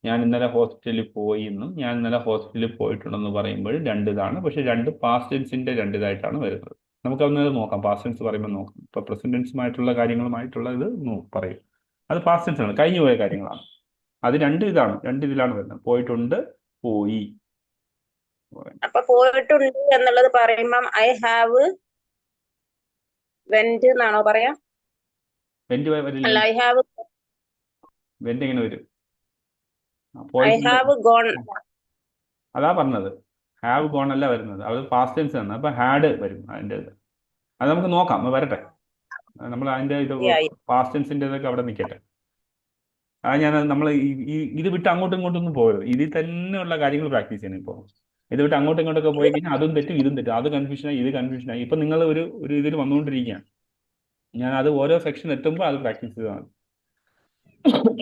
ഞാൻ ഇന്നലെ ഹോസ്പിറ്റലിൽ പോയി എന്നും ഞാൻ ഇന്നലെ ഹോസ്പിറ്റലിൽ പോയിട്ടുണ്ടെന്ന് പറയുമ്പോൾ 2 ഇതാണ്. പക്ഷെ 2 പാസ്റ്റ് ടെൻസിന്റെ 2 ഇതായിട്ടാണ് വരുന്നത്. നമുക്കതൊന്ന് നോക്കാം. പാസ്റ്റ് ടെൻസ് പറയുമ്പോൾ നോക്കാം. ഇപ്പൊ പ്രസന്റ് ടെൻസുമായിട്ടുള്ള കാര്യങ്ങളുമായിട്ടുള്ള ഇത് പറയും. അത് പാസ്റ്റ് ടെൻസ് ആണ്, കഴിഞ്ഞു പോയ കാര്യങ്ങളാണ്. അത് 2 ഇതാണ്. 2 ഇതിലാണ് വരുന്നത്. പോയിട്ടുണ്ട്, പോയി. അപ്പൊ പോയിട്ടുണ്ട് എന്നുള്ളത് പറയുമ്പം ഐ ഹാവ് വെന്റ് എന്നാണോ പറയാ? അല്ല, ഐ ഹാവ് വെന്റ് എങ്ങനെ വരും? I have gone. അതാ പറഞ്ഞത്. ഹാവ് ഗോൺ അല്ല വരുന്നത്. അത് പാസ്റ്റ് ടെൻസ് ആണ്. അപ്പൊ ഹാഡ് വരും അതിൻ്റെ ഇത്. അത് നമുക്ക് നോക്കാം. വരട്ടെ. നമ്മൾ അതിന്റെ ഇത് പാസ്റ്റ് ടെൻസിന്റെ ഇതൊക്കെ അവിടെ നിൽക്കട്ടെ. നമ്മൾ ഇത് വിട്ട് അങ്ങോട്ടും ഇങ്ങോട്ടൊന്നും പോകരുത്. ഇതിൽ തന്നെയുള്ള കാര്യങ്ങൾ പ്രാക്ടീസ് ചെയ്യണം. ഇപ്പോൾ ഇത് വിട്ട് അങ്ങോട്ടും ഇങ്ങോട്ടൊക്കെ പോയി കഴിഞ്ഞാൽ അതും തെറ്റും ഇതും തെറ്റും. അത് കൺഫ്യൂഷനായി, ഇത് കൺഫ്യൂഷനായി. ഇപ്പൊ നിങ്ങൾ ഒരു ഇതിൽ വന്നുകൊണ്ടിരിക്കുകയാണ്. ഞാൻ അത് ഓരോ സെക്ഷൻ എത്തുമ്പോൾ അത് പ്രാക്ടീസ് ചെയ്താണ്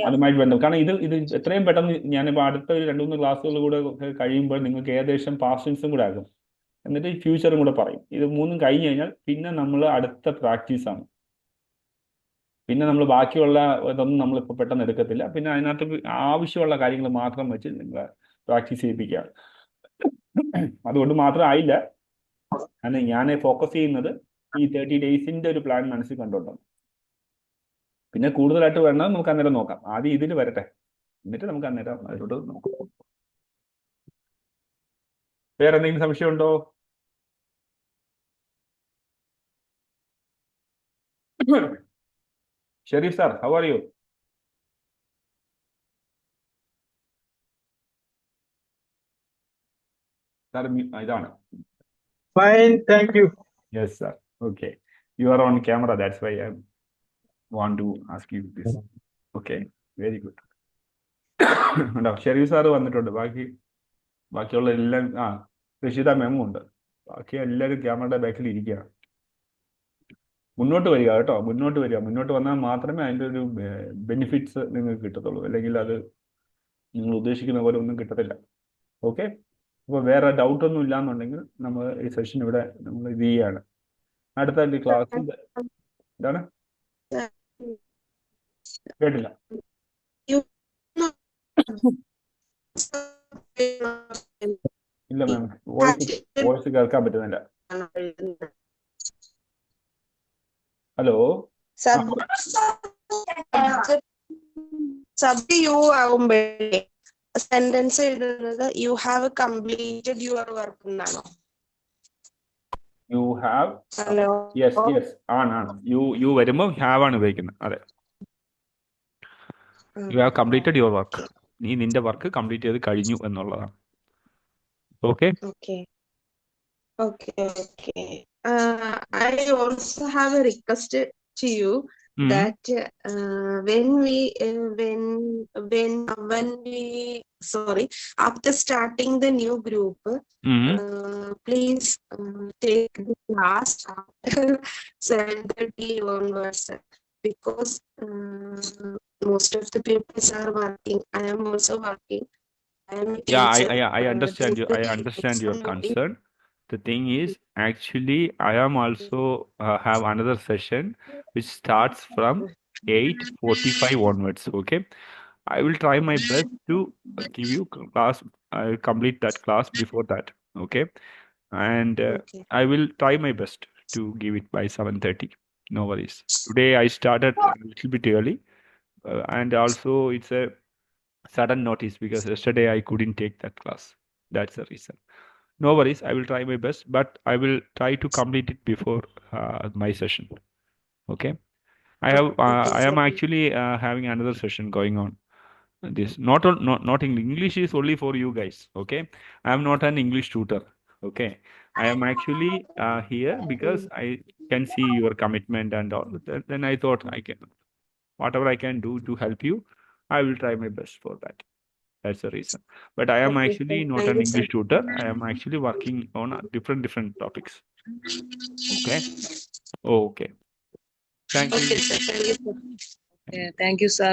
അതുമായിട്ട് ബന്ധം. കാരണം ഇത് എത്രയും പെട്ടെന്ന് ഞാനിപ്പോൾ അടുത്ത ഒരു 2-3 ക്ലാസ്സുകൾ കൂടെ കഴിയുമ്പോൾ നിങ്ങൾക്ക് ഏകദേശം പാസ്റ്റ് ടെൻസും കൂടെ ആകും. എന്നിട്ട് ഫ്യൂച്ചറും കൂടെ പറയും. ഇത് 3 കഴിഞ്ഞ് കഴിഞ്ഞാൽ പിന്നെ നമ്മൾ അടുത്ത പ്രാക്ടീസാണ്. പിന്നെ നമ്മൾ ബാക്കിയുള്ള ഇതൊന്നും നമ്മളിപ്പോൾ പെട്ടെന്ന് എടുക്കത്തില്ല. പിന്നെ അതിനകത്ത് ആവശ്യമുള്ള കാര്യങ്ങൾ മാത്രം വെച്ച് നിങ്ങൾ പ്രാക്ടീസ് ചെയ്യിപ്പിക്കുക. അതുകൊണ്ട് മാത്രം ആയില്ല. കാരണം ഞാൻ ഫോക്കസ് ചെയ്യുന്നത് ഈ 30 ഡേയ്സിന്റെ ഒരു പ്ലാൻ മനസ്സിൽ കണ്ടോണ്ടാണ്. പിന്നെ കൂടുതലായിട്ട് വേണം നമുക്ക് അന്നേരം നോക്കാം. ആദ്യം ഇതിൽ വരട്ടെ, എന്നിട്ട് നമുക്ക് അന്നേരം അതിലോട്ട് നോക്കാം. വേറെ എന്തെങ്കിലും സംശയമുണ്ടോ? Sharif sir, how are you? Sir ഇതാണ്. Fine, thank you. Yes, sir. Okay. You are on camera. That's why I want to ask you this. Okay. Very good. ഉണ്ടോ? ഷെരീഫ് സാറ് വന്നിട്ടുണ്ട്. ബാക്കിയുള്ള എല്ലാം രക്ഷിത മെമ്മു ഉണ്ട്. ബാക്കി എല്ലാവരും ക്യാമറയുടെ ബാക്കിൽ ഇരിക്കുകയാണ്. മുന്നോട്ട് വരിക കേട്ടോ. മുന്നോട്ട് വന്നാൽ മാത്രമേ അതിൻ്റെ ഒരു ബെനിഫിറ്റ്സ് നിങ്ങൾക്ക് കിട്ടത്തുള്ളൂ. അല്ലെങ്കിൽ അത് നിങ്ങൾ ഉദ്ദേശിക്കുന്ന പോലെ ഒന്നും കിട്ടത്തില്ല. ഓക്കെ. അപ്പോൾ വേറെ ഡൗട്ടൊന്നും ഇല്ലാന്നുണ്ടെങ്കിൽ നമ്മൾ ഈ സെഷൻ ഇവിടെ നമ്മൾ ഇത് ചെയ്യാണ്. അടുത്ത ക്ലാസ്സിൽ എന്താണ് കേട്ടില്ല? ഇല്ല മാം, വോയിസ് കേൾക്കാൻ പറ്റുന്നില്ല. ഹലോ. സബ്ജക്ട് യു ആകുമ്പോഴേ സെന്റൻസ് എഴുതുന്നത് you have completed your work എന്നാണോ? യു ഹാവ്, യെസ് ആണ്. യു വരുമ്പോൾ ഹാവ് ആണ് ഉപയോഗിക്കുന്നത്. അതെ, you have completed your work. നീ നിന്റെ വർക്ക് കംപ്ലീറ്റ് ചെയ്ത് കഴിഞ്ഞു എന്നുള്ളതാണ്. Okay. Okay. I also have a request to you Mhm. that after starting the new group, Mhm. please take the class after 7:30 onwards, because most of the people are working. I am also working. I am a Yeah, teacher. I understand you. I There understand your is somebody. concern. The thing is, actually, I am also have another session which starts from 8:45 onwards. Okay, I will try my best to give you class. I will complete that class before that. Okay, and Okay. I will try my best to give it by 7:30. No worries. Today I started a little bit early, and also it's a sudden notice because yesterday I couldn't take that class. That's the reason. No worries. I will try my best, but I will try to complete it before my session. Okay. I am Okay. actually having another session going on. This not in English is only for you guys. Okay. I am not an English tutor. Okay. I am actually here because I can see your commitment and all. Then I thought whatever I can do to help you, I will try my best for that. That's the reason. But I am Okay, actually not thank an you, sir. English tutor. I am actually working on different topics. Okay. Okay. Thank Okay, you. sir. Thank you, sir. Yeah, thank you, sir.